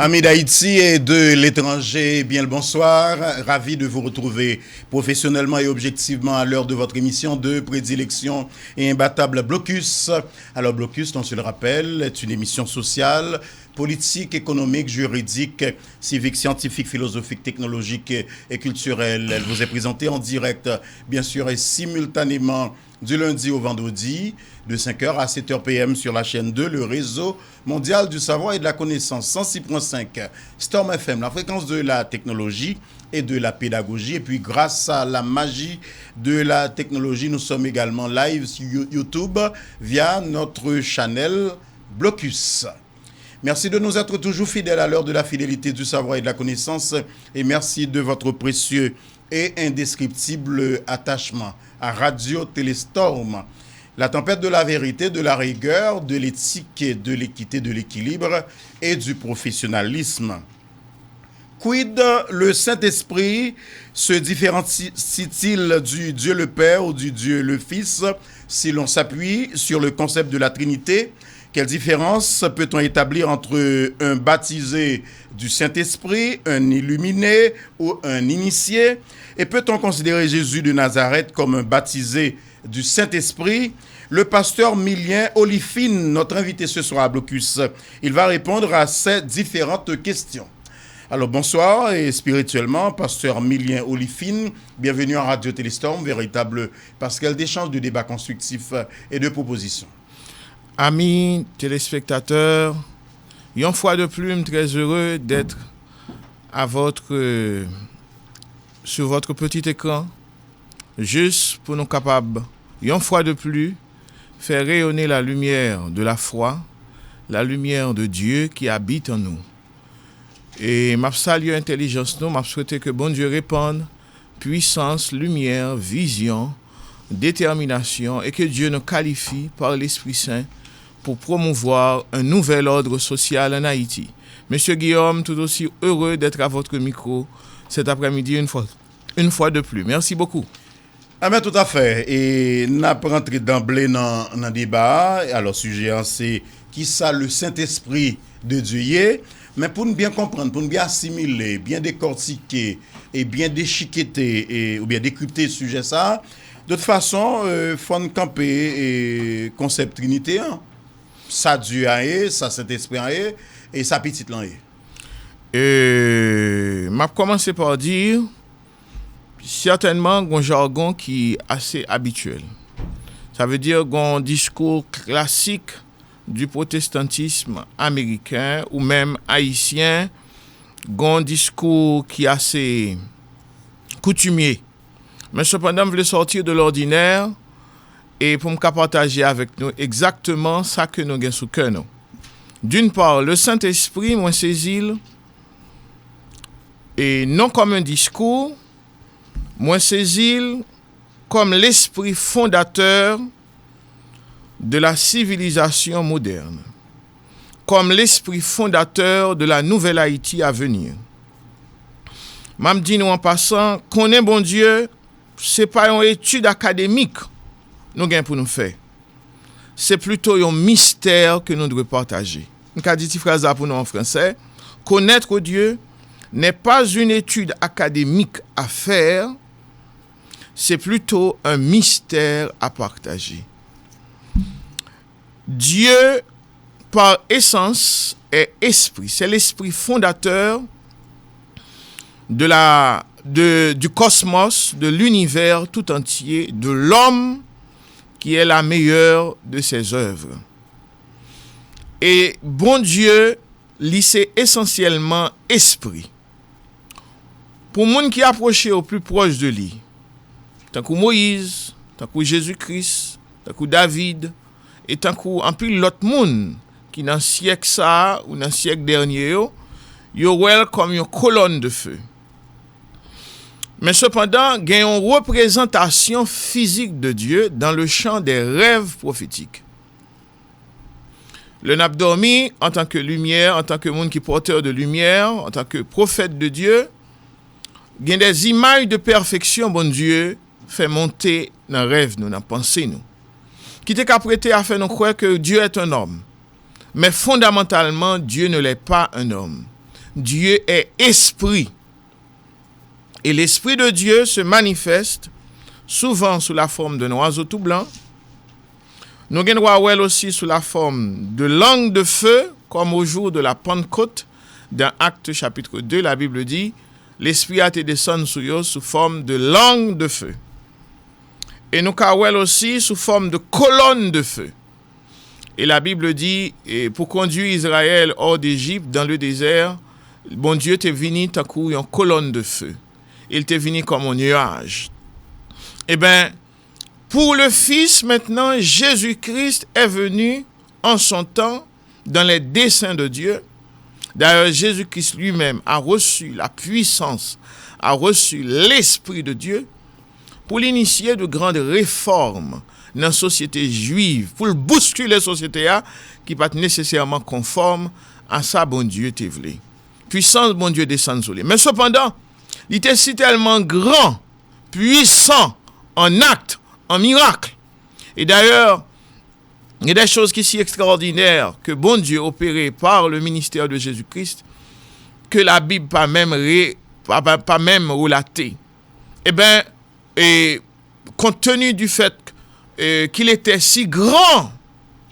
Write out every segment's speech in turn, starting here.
Amis d'Haïti et de l'étranger, bien le bonsoir. Ravi de vous retrouver professionnellement et objectivement à l'heure de votre émission de prédilection et imbattable Blocus. Alors Blocus, on se le rappelle, est une émission sociale, politique, économique, juridique, civique, scientifique, philosophique, technologique et culturelle. Elle vous est présentée en direct, bien sûr, et simultanément du lundi au vendredi, de 5h à 7h PM sur la chaîne 2, le réseau mondial du savoir et de la connaissance, 106.5 Storm FM, la fréquence de la technologie et de la pédagogie. Et puis grâce à la magie de la technologie, nous sommes également live sur YouTube via notre channel Blocus. Merci de nous être toujours fidèles à l'heure de la fidélité, du savoir et de la connaissance. Et merci de votre précieux et indescriptible attachement à Radio Téléstorm. La tempête de la vérité, de la rigueur, de l'éthique, de l'équité, de l'équilibre et du professionnalisme. Quid le Saint-Esprit se différencie-t-il du Dieu le Père ou du Dieu le Fils si l'on s'appuie sur le concept de la Trinité? Quelle différence peut-on établir entre un baptisé du Saint-Esprit, un illuminé ou un initié? Et peut-on considérer Jésus de Nazareth comme un baptisé du Saint-Esprit? Le pasteur Milien Olifine, notre invité ce soir à Blocus, il va répondre à ces différentes questions. Alors bonsoir et spirituellement, pasteur Milien Olifine, bienvenue à Radio Téléstorm, véritable pascal d'échange, de débats constructifs et de propositions. Amis téléspectateurs, une fois de plus, je suis très heureux d'être sur votre petit écran, juste pour nous capables, une fois de plus, faire rayonner la lumière de la foi, la lumière de Dieu qui habite en nous. Et je salue l'intelligence, je souhaite que bon Dieu répande puissance, lumière, vision, détermination et que Dieu nous qualifie par l'Esprit Saint pour promouvoir un nouvel ordre social en Haïti. Monsieur Guillaume, tout aussi heureux d'être à votre micro cet après-midi une fois de plus. Merci beaucoup. Ah ben tout à fait. Et nous avons rentré d'emblée dans le débat. Alors, sujet, c'est qui ça le Saint-Esprit de Dieu. Mais pour nous bien comprendre, pour nous bien assimiler, bien décortiquer et bien déchiqueter ou bien décrypter ce sujet ça, de toute façon, il faut nous camper et concept Trinité. Hein. Ça Dieu a ça Saint-Esprit a et ça petite l'en est. Je vais commencer par dire certainement un jargon qui est assez habituel. Ça veut dire un discours classique du protestantisme américain ou même haïtien, un discours qui est assez coutumier. Mais cependant, je voulais sortir de l'ordinaire et pour me partager avec nous exactement ça que nous avons sous cœur. D'une part, le Saint-Esprit, moi saisit, et non comme un discours, moi saisis comme l'esprit fondateur de la civilisation moderne, comme l'esprit fondateur de la nouvelle Haïti à venir. M'a dit nous en passant, connaître bon Dieu, c'est pas une étude académique nous gain pour nous faire. C'est plutôt un mystère que nous devons partager. Une dit phrase pour nous en français, connaître Dieu n'est pas une étude académique à faire, c'est plutôt un mystère à partager. Dieu, par essence, est esprit. C'est l'esprit fondateur du cosmos, de l'univers tout entier, de l'homme qui est la meilleure de ses œuvres. Et bon Dieu, c'est essentiellement esprit. Pour les gens qui approchent au plus proche de lui, tant que Moïse, tant que Jésus-Christ, tant que David, et tant que en plus l'autre monde qui dans le siècle ça ou dans le siècle dernier, yo well comme une colonne de feu. Mais cependant, il y a une représentation physique de Dieu dans le champ des rêves prophétiques. Le n'a dormi en tant que lumière, en tant que monde qui est porteur de lumière, en tant que prophète de Dieu, il y a des images de perfection, bon Dieu, fait monter dans le rêve, nous, dans la pensée, nous. Qui t'est prêté à faire nous croire que Dieu est un homme. Mais fondamentalement, Dieu ne l'est pas un homme. Dieu est esprit. Et l'esprit de Dieu se manifeste souvent sous la forme d'un oiseau tout blanc. Nous avons aussi sous la forme de langue de feu, comme au jour de la Pentecôte. Dans Actes chapitre 2, la Bible dit, l'esprit a été descendu sur eux sous forme de langue de feu. Et nous avons aussi sous forme de colonne de feu. Et la Bible dit, et pour conduire Israël hors d'Égypte, dans le désert, bon Dieu t'est venu tant qu'une colonne de feu. Il t'est venu comme un nuage. Eh bien, pour le Fils, maintenant, Jésus-Christ est venu en son temps dans les desseins de Dieu. D'ailleurs, Jésus-Christ lui-même a reçu la puissance, a reçu l'Esprit de Dieu pour l'initier de grandes réformes dans la société juive, pour le bousculer la société qui n'est pas nécessairement conforme à ça, bon Dieu t'est voulu. Puissance, bon Dieu descend sur lui. Mais cependant, il était si tellement grand, puissant, en acte, en miracle. Et d'ailleurs, il y a des choses qui sont si extraordinaires que bon Dieu opéré par le ministère de Jésus-Christ que la Bible pas même relatée. Eh bien, compte tenu du fait qu'il était si grand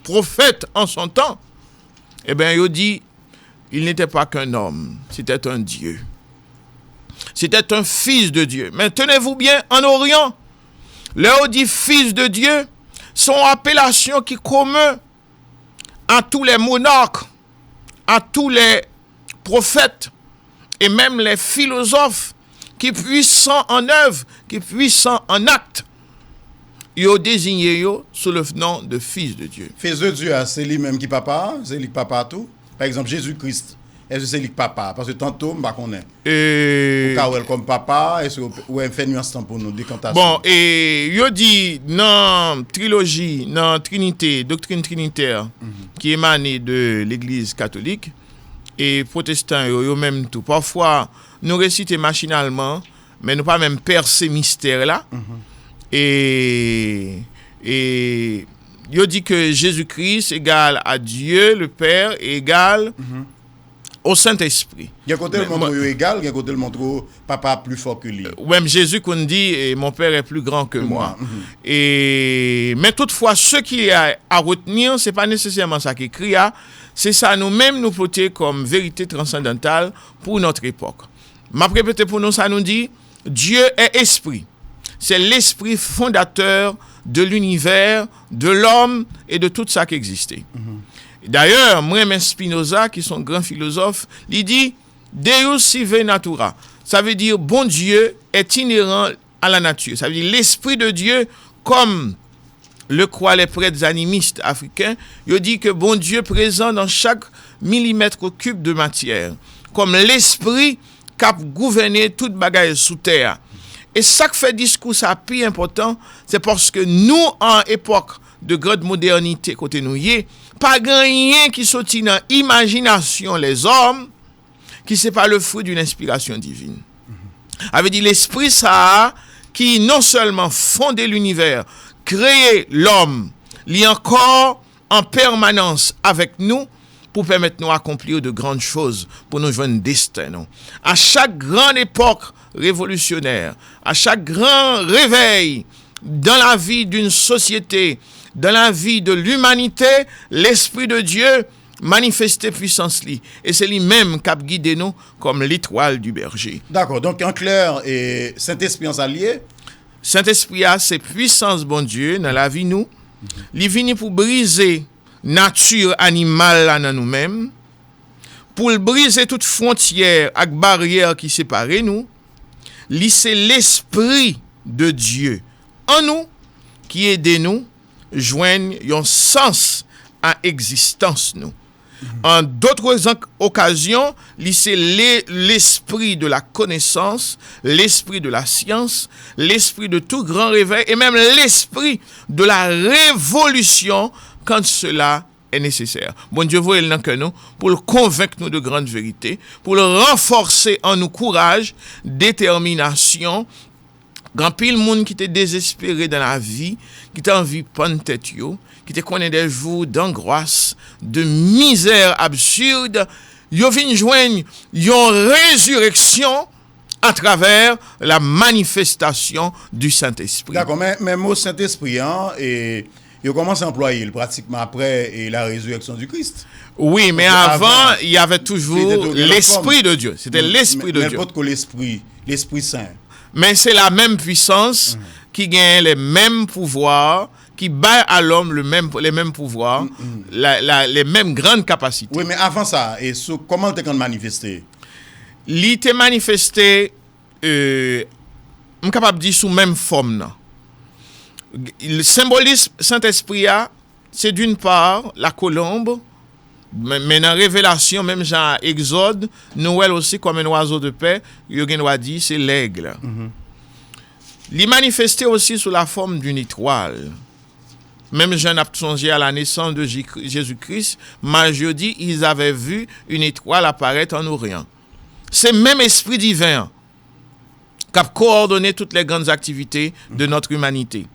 prophète en son temps, eh bien, il dit, il n'était pas qu'un homme, c'était un Dieu. C'était un fils de Dieu. Mais tenez-vous bien, en Orient, là où dit fils de Dieu, sont appellations qui communes à tous les monarques, à tous les prophètes et même les philosophes qui puissants en œuvre, qui puissants en acte. Ils ont désigné sous le nom de fils de Dieu. Fils de Dieu, c'est lui-même qui papa, c'est lui qui papa tout. Par exemple, Jésus-Christ, est-ce que c'est lui qui papa? Parce que tantôt, je ne connais pas. Ou comme papa, est-ce que vous avez fait nuance pour nous, décantation? Bon, et il dit dans trilogie, dans Trinité, doctrine trinitaire, qui émane de l'Église catholique, et protestants, eux même tout. Parfois, nous récitons machinalement, mais nous pas même percer mystère là. Et il dit que Jésus-Christ égale à Dieu, le Père, égal au Saint-Esprit. Il y a côté le montre égal, il y a côté le montre papa plus fort que lui. Même Jésus qu'on dit, mon Père est plus grand que moi. Mais toutefois, ce qu'il y a à retenir, c'est pas nécessairement ça qui écrit, c'est ça nous-mêmes nous porter comme vérité transcendantale pour notre époque. Ma répété pour nous, ça nous dit, Dieu est esprit. C'est l'esprit fondateur de l'univers, de l'homme et de tout ça qui existait. D'ailleurs, moi-même Spinoza, qui est un grand philosophe, il dit Deus sive natura. Ça veut dire bon Dieu est inhérent à la nature. Ça veut dire l'esprit de Dieu, comme le croient les prêtres animistes africains, il dit que bon Dieu présent dans chaque millimètre cube de matière, comme l'esprit qui a gouverné toute bagaille sous terre. Et ça qui fait discours ça plus important, c'est parce que nous, en époque de grande modernité, côté nous y est, pas rien qui sortit dans l'imagination les hommes, qui c'est pas le fruit d'une inspiration divine. Avait dit l'esprit ça, qui non seulement fondé l'univers, créé l'homme, lit encore en permanence avec nous, pour permettre nous d'accomplir de grandes choses, pour nous joindre destin. Non? À chaque grande époque révolutionnaire, à chaque grand réveil dans la vie d'une société, dans la vie de l'humanité, l'Esprit de Dieu manifestait puissance li. Et c'est lui-même qui a guidé nous comme l'étoile du berger. D'accord, donc en clair, et Saint-Esprit en s'allier? Saint-Esprit a ses puissances, bon Dieu, dans la vie nous. Il vient pour briser nature animale dans nous-mêmes, pour briser toute frontière et barrière qui sépare nous. C'est l'Esprit de Dieu en nous qui aide nous joindre un sens à existence nous. En d'autres occasions, c'est l'esprit de la connaissance, l'esprit de la science, l'esprit de tout grand réveil et même l'esprit de la révolution quand cela est nécessaire. Bon Dieu, voyez le que nous pour le convaincre nous de grandes vérités, pour le renforcer en nous courage, détermination. Grand pile monde qui était désespéré dans la vie, qui t'a envie de prendre tête, qui te connaît des jours d'angoisse, de misère absurde, yo vinn joindre une résurrection à travers la manifestation du Saint-Esprit. D'accord, mais mot Saint-Esprit, hein, et il commence à employer pratiquement après et la résurrection du Christ. Oui, mais avant, il y avait toujours l'Esprit de Dieu. C'était l'Esprit de Dieu. N'importe que l'Esprit Saint. Mais c'est la même puissance qui gagne les mêmes pouvoirs, qui bat à l'homme les mêmes pouvoirs, les mêmes grandes capacités. Oui, mais avant ça, comment t'es manifesté? Il était manifesté, je suis capable de dire sous même forme. Non? Le symbolisme Saint-Esprit, c'est d'une part la colombe, mais dans la révélation, même dans Exode, Noël aussi comme un oiseau de paix, il dit c'est l'aigle. Il est manifesté aussi sous la forme d'une étoile. Même Jean a songé à la naissance de Jésus-Christ, mais jeudi, ils avaient vu une étoile apparaître en Orient. C'est même esprit divin qui a coordonné toutes les grandes activités de notre humanité.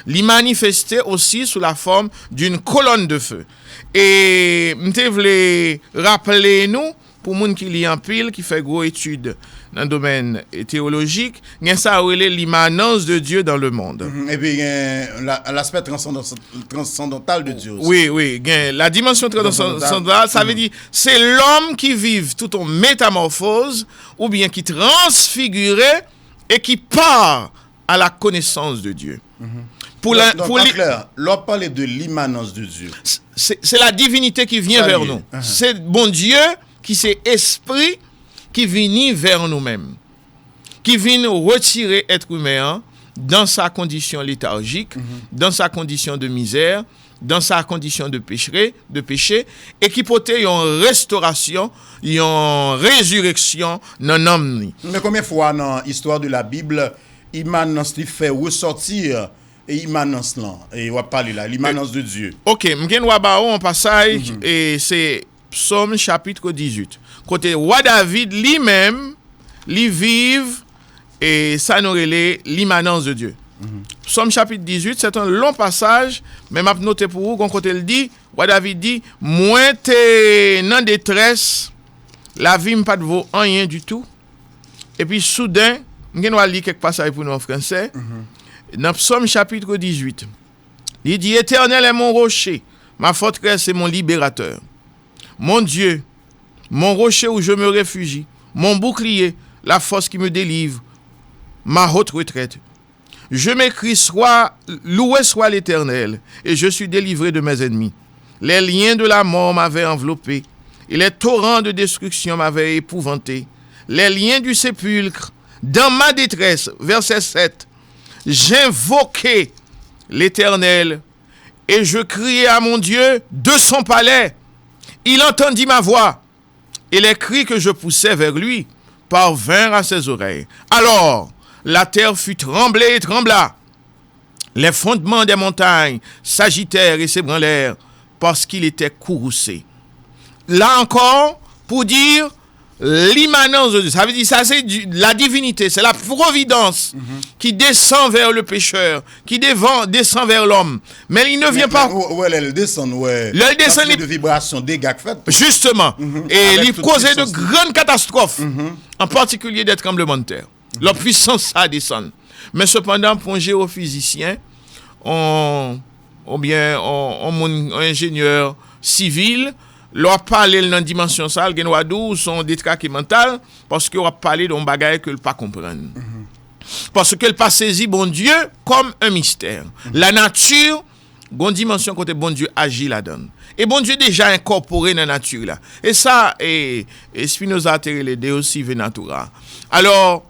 Il manifesté aussi sous la forme d'une colonne de feu. Et je voulais rappeler nous, pour les gens qui lisent en pile, qui fait gros études dans le domaine théologique, il y a ça l'immanence de Dieu dans le monde. Et puis l'aspect transcendantal de Dieu aussi. Oui, la dimension transcendantale, ça veut dire c'est l'homme qui vit tout en métamorphose ou bien qui transfiguré et qui part à la connaissance de Dieu. Clair, l'on parle de l'immanence de Dieu. C'est la divinité qui vient vers nous. C'est bon Dieu qui c'est esprit qui vient vers nous-mêmes, qui vient retirer être humain dans sa condition léthargique, dans sa condition de misère, dans sa condition de péché, et qui porte une restauration, une résurrection dans l'homme. Mais combien de fois dans l'histoire de la Bible, immanence fait ressortir et immanence là, et on va parler là, l'immanence de Dieu. Ok, m'gen wa ba en passage et c'est Psaume chapitre 18. Côté roi David lui-même, lui vive et ça nous relève l'immanence de Dieu. Psaume chapitre 18, c'est un long passage, mais m'a noté pour vous qu'on côté le dit, roi David dit, moi t'es dans détresse, la vie m'pas de vaut rien du tout. Et puis soudain, m'gen wa lire quelques passages pour nous en français. Dans Psaume chapitre 18, il dit, Éternel est mon rocher, ma forteresse est mon libérateur. Mon Dieu, mon rocher où je me réfugie, mon bouclier, la force qui me délivre, ma haute retraite. Je m'écris, loué soit l'Éternel, et je suis délivré de mes ennemis. Les liens de la mort m'avaient enveloppé, et les torrents de destruction m'avaient épouvanté. Les liens du sépulcre, dans ma détresse, verset 7, j'invoquai l'Éternel et je criai à mon Dieu de son palais. Il entendit ma voix et les cris que je poussais vers lui parvinrent à ses oreilles. Alors la terre fut tremblée et trembla. Les fondements des montagnes s'agitèrent et s'ébranlèrent parce qu'il était courroucé. Là encore, pour dire l'immanence de Dieu, ça veut dire ça c'est la divinité, c'est la providence qui descend vers le pécheur, qui descend vers l'homme. Mais il ne vient pas. Elle descend, Elle descend de vibrations, des gars faites. Justement. Et il causait de grandes catastrophes, en particulier des tremblements de terre. La puissance ça descend. Mais cependant, pour un géophysicien, ou bien un ingénieur civil, leur parler dans dimension ça, gen wadou son détraqué mental parce que on parler d'un bagage que le pas comprendre. Parce que le pas saisi bon Dieu comme un mystère. La nature gon dimension côté bon Dieu agit là-dedans. Et bon Dieu déjà incorporé dans la nature là. Et ça et Spinoza a tiré les Deus sive natura. Alors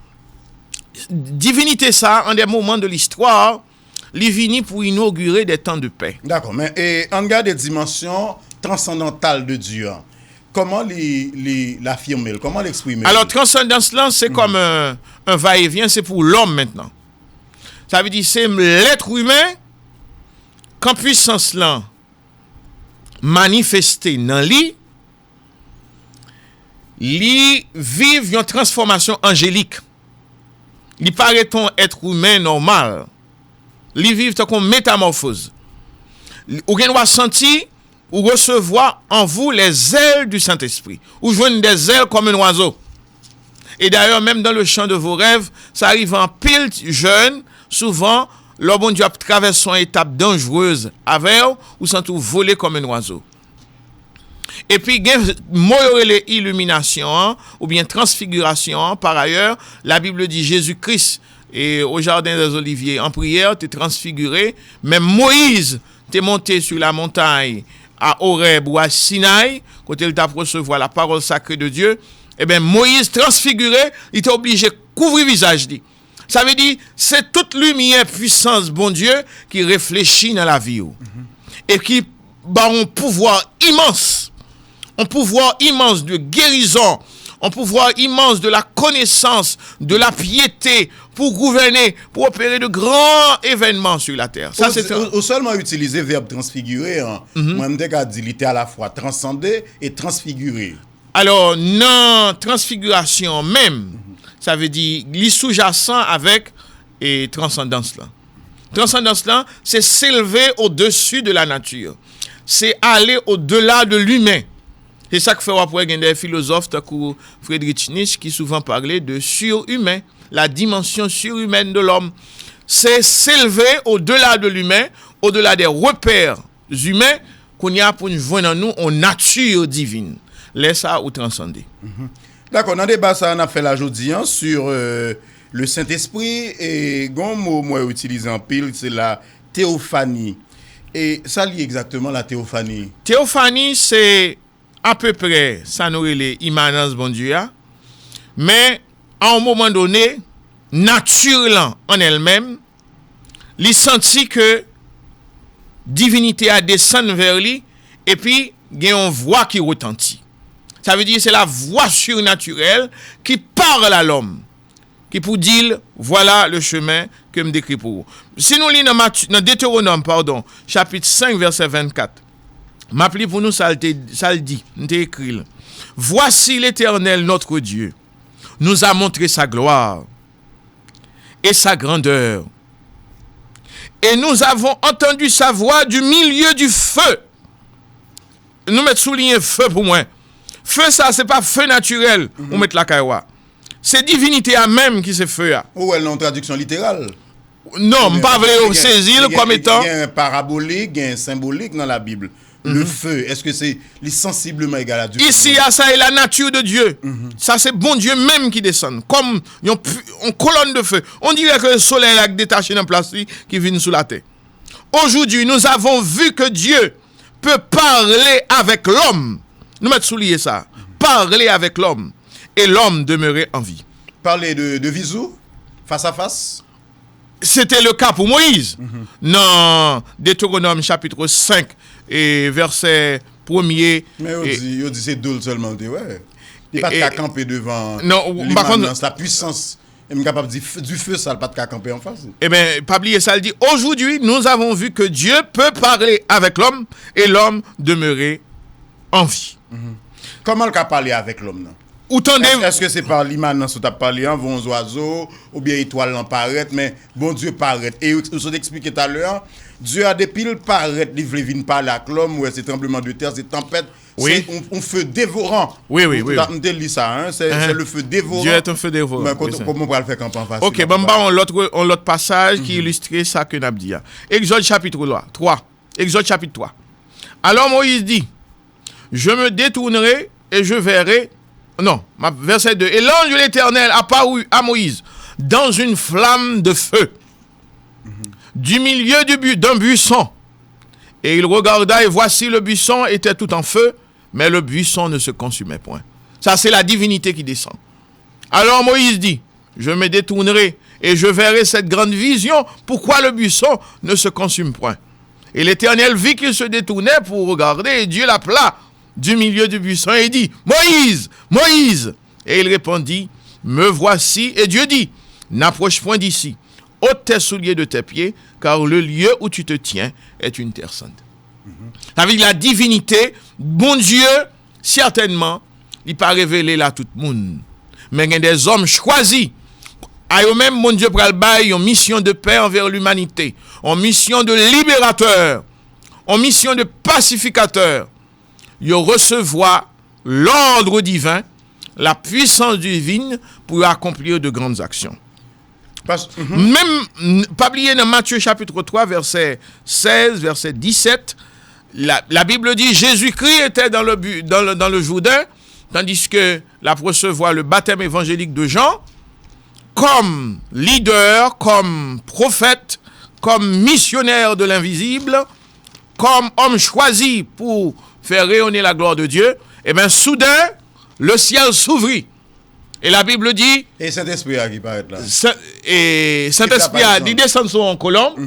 divinité ça en des moments de l'histoire, il vient pour inaugurer des temps de paix. D'accord, mais en garde des dimensions transcendantale de Dieu. Comment l'affirmer? Comment l'exprimer? Alors, transcendance là, c'est comme un va-et-vient, c'est pour l'homme maintenant. Ça veut dire c'est l'être humain qu'en puissance là manifesté dans lui vive une transformation angélique. Il paraît un être humain normal. Il vive comme métamorphose. Ou bien on va sentir ou recevoir en vous les ailes du Saint-Esprit, ou joindre des ailes comme un oiseau. Et d'ailleurs, même dans le champ de vos rêves, ça arrive en pile jeune, souvent, le bon Dieu traverse une étape dangereuse avec ou sans tout voler comme un oiseau. Et puis, les illumination ou bien transfiguration. Par ailleurs, la Bible dit Jésus-Christ et au jardin des Oliviers en prière, t'es transfiguré. Même Moïse t'es monté sur la montagne à Horeb ou à Sinaï, quand il t'a recevoir la parole sacrée de Dieu. Eh bien, Moïse transfiguré, il était obligé de couvrir le visage. Ça veut dire, c'est toute lumière, puissance, bon Dieu, qui réfléchit dans la vie. Et qui a un pouvoir immense. Un pouvoir immense de guérison. Un pouvoir immense de la connaissance, de la piété, pour gouverner, pour opérer de grands événements sur la terre. Ça, c'est ou seulement utiliser le verbe transfigurer. Moi, je dis qu'il était à la fois transcender et transfigurer. Alors, non, transfiguration même, ça veut dire, il sous-jacent avec et transcendance là. Transcendance là, c'est s'élever au-dessus de la nature. C'est aller au-delà de l'humain. C'est ça que fait après des philosophes comme Friedrich Nietzsche qui souvent parlait de surhumain, la dimension surhumaine de l'homme. C'est s'élever au-delà de l'humain, au-delà des repères humains qu'on y a pour nous voir en nous en nature divine. Laisse ça ou transcender. D'accord, dans le débat, ça on a fait la jeudi sur le Saint-Esprit et un mot moi utilisé en pile, c'est la théophanie. Et ça lie exactement la théophanie. Théophanie, c'est à peu près, ça nous les immanence bon Dieu, mais à un moment donné, nature en elle-même, il sentit que divinité a descendu vers lui et puis il y a une voix qui retentit. Ça veut dire c'est la voix surnaturelle qui parle à l'homme, qui pour dire voilà le chemin que me décrit pour vous. Si nous lisons dans Deutéronome, chapitre 5, verset 24, m'appelez pour nous, ça le dit, nous écrit. Voici l'Éternel notre Dieu, nous a montré sa gloire et sa grandeur. Et nous avons entendu sa voix du milieu du feu. Nous mettons souligner feu pour moi. Feu, ça, c'est pas feu naturel, on met la caïwa. C'est divinité à même qui c'est feu. Ou elle en traduction littérale. Non, pas vrai, on saisir comme étant. Il y a un parabolique, il y a un symbolique dans la Bible. Le feu, est-ce que c'est sensiblement égal à Dieu? Ici, ça est la nature de Dieu. Ça, c'est bon Dieu même qui descend. Comme une colonne de feu. On dirait que le soleil est détaché dans place qui vient sous la terre. Aujourd'hui, nous avons vu que Dieu peut parler avec l'homme. Nous mettons souligner ça. Parler avec l'homme. Et l'homme demeurer en vie. Parler de visu, face à face? C'était le cas pour Moïse. Dans Deutéronome chapitre 5 et verset 1er. Mais on dit c'est doux seulement. Ouais. Il n'y a pas de camper devant la puissance. Il est capable de dire du feu, ça n'a pas de camper en face. Eh bien, pas oublier ça, il dit aujourd'hui, nous avons vu que Dieu peut parler avec l'homme et l'homme demeurer en vie. Comment il peut parler avec l'homme? Est-ce que c'est par l'immanence où tu as parlé, vos oiseaux, ou bien étoiles en paraître, mais bon Dieu paraît. Et vous avez expliqué tout à l'heure, Dieu a des piles paraître, il veut venir parler avec l'homme, ouais, c'est tremblement de terre, c'est tempête, c'est un feu dévorant. Oui. On dit ça, c'est le feu dévorant. Dieu est un feu dévorant. Mais comment on va le faire quand on passe? Ok, on l'autre passage qui illustre ça que nous avons dit. Exode chapitre 3. Exode chapitre 3. Alors Moïse dit, je me détournerai et je verrai. Non, verset 2. Et l'ange de l'Éternel apparut à Moïse dans une flamme de feu du milieu d'un buisson. Et il regarda et voici le buisson était tout en feu, mais le buisson ne se consumait point. Ça, c'est la divinité qui descend. Alors Moïse dit, je me détournerai et je verrai cette grande vision, pourquoi le buisson ne se consume point. Et l'Éternel vit qu'il se détournait pour regarder et Dieu l'appela du milieu du buisson et dit, Moïse, Moïse. Et il répondit, me voici. Et Dieu dit, n'approche point d'ici, ôte tes souliers de tes pieds, car le lieu où tu te tiens est une terre sainte. Avec la divinité, bon Dieu, certainement, il pas révélé là tout le monde. Mais il y a des hommes choisis. À eux-mêmes, mon Dieu, pral bail, une mission de paix envers l'humanité, une mission de libérateur, en mission de pacificateur, ils recevoir l'ordre divin, la puissance divine pour accomplir de grandes actions. Même, pas oublier dans Matthieu chapitre 3, verset 16, verset 17, la Bible dit Jésus-Christ était dans le Jourdain, tandis que la recevoir le baptême évangélique de Jean, comme leader, comme prophète, comme missionnaire de l'invisible, comme homme choisi pour faire rayonner la gloire de Dieu, et bien soudain, le ciel s'ouvrit. Et la Bible dit... Et Saint-Esprit qui paraît là. Et Saint-Esprit il descend sur un colombe.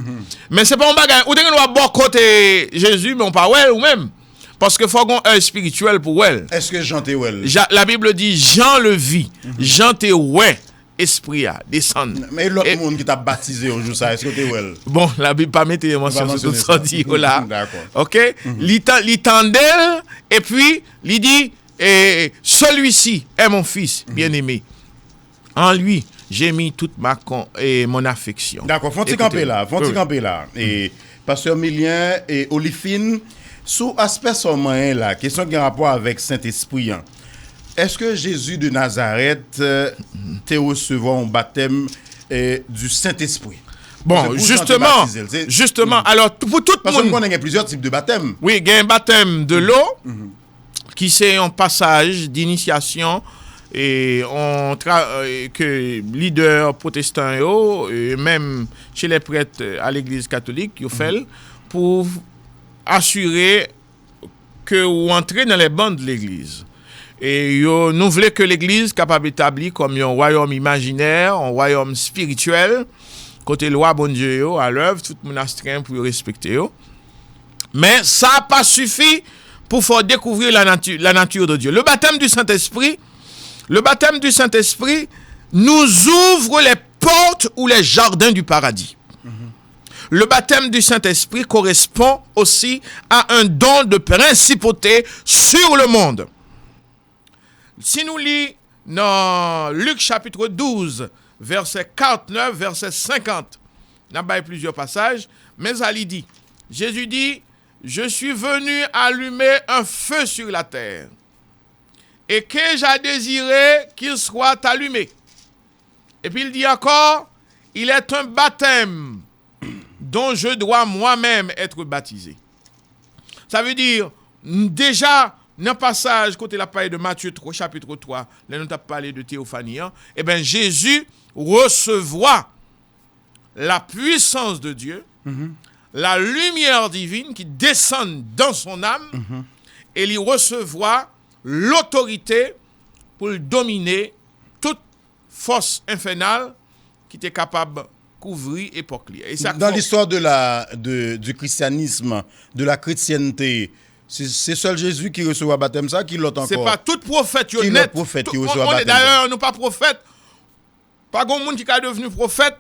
Mais c'est pas un bagage. Ou devez nous bon côté Jésus, mais on pas ouais ou même. Parce que faut qu'on œil spirituel pour elle. Est-ce que Jean te well? La Bible dit Jean le vit. Jean te ouais. Esprit a descendre. Mais l'autre monde qui t'a baptisé au jour ça, est-ce que tu es well? Bon, la Bible pas mettre mention sur tout ça dit là. D'accord. OK? L'itendel et puis il dit celui-ci est mon fils bien-aimé. En lui, j'ai mis toute mon affection. D'accord, faut-il camper là. Et pasteur Milien et Olifine, sous aspect moyen là, question qui a rapport avec Saint-Esprit. Est-ce que Jésus de Nazareth te recevoir un baptême du Saint-Esprit? Bon, justement, alors pour tout le monde... Parce qu'on a plusieurs types de baptêmes. Oui, il y a un baptême de l'eau, qui c'est un passage d'initiation et que leader protestant et même chez les prêtres à l'église catholique, ils fait pour assurer que vous entrez dans les bancs de l'église. Et nous voulons que l'église capable d'établir comme un royaume imaginaire, un royaume spirituel, côté loi bon Dieu à l'œuvre, tout le monde astreint pour respecter. Mais ça n'a pas suffi pour faire découvrir la nature de Dieu. Le baptême du Saint-Esprit nous ouvre les portes ou les jardins du paradis. Le baptême du Saint-Esprit correspond aussi à un don de principauté sur le monde. Si nous lisons dans Luc chapitre 12, verset 49, verset 50, il y a plusieurs passages, mais elle dit, Jésus dit, je suis venu allumer un feu sur la terre, et que j'ai désiré qu'il soit allumé. Et puis il dit encore, il est un baptême dont je dois moi-même être baptisé. Ça veut dire, déjà, dans le passage, côté la parole de Matthieu 3, chapitre 3, là nous avons parlé de théophanie, eh bien Jésus recevoir la puissance de Dieu, la lumière divine qui descend dans son âme, et il recevoir l'autorité pour dominer toute force infernale qui était capable de couvrir l'époque. Dans l'histoire du christianisme, de la chrétienté, c'est seul Jésus qui reçoit le baptême, ça, qui l'autre encore. C'est pas tout prophète qui net. Qui reçoit baptême. D'ailleurs, nous pas prophète. Pas grand monde qui est devenu prophète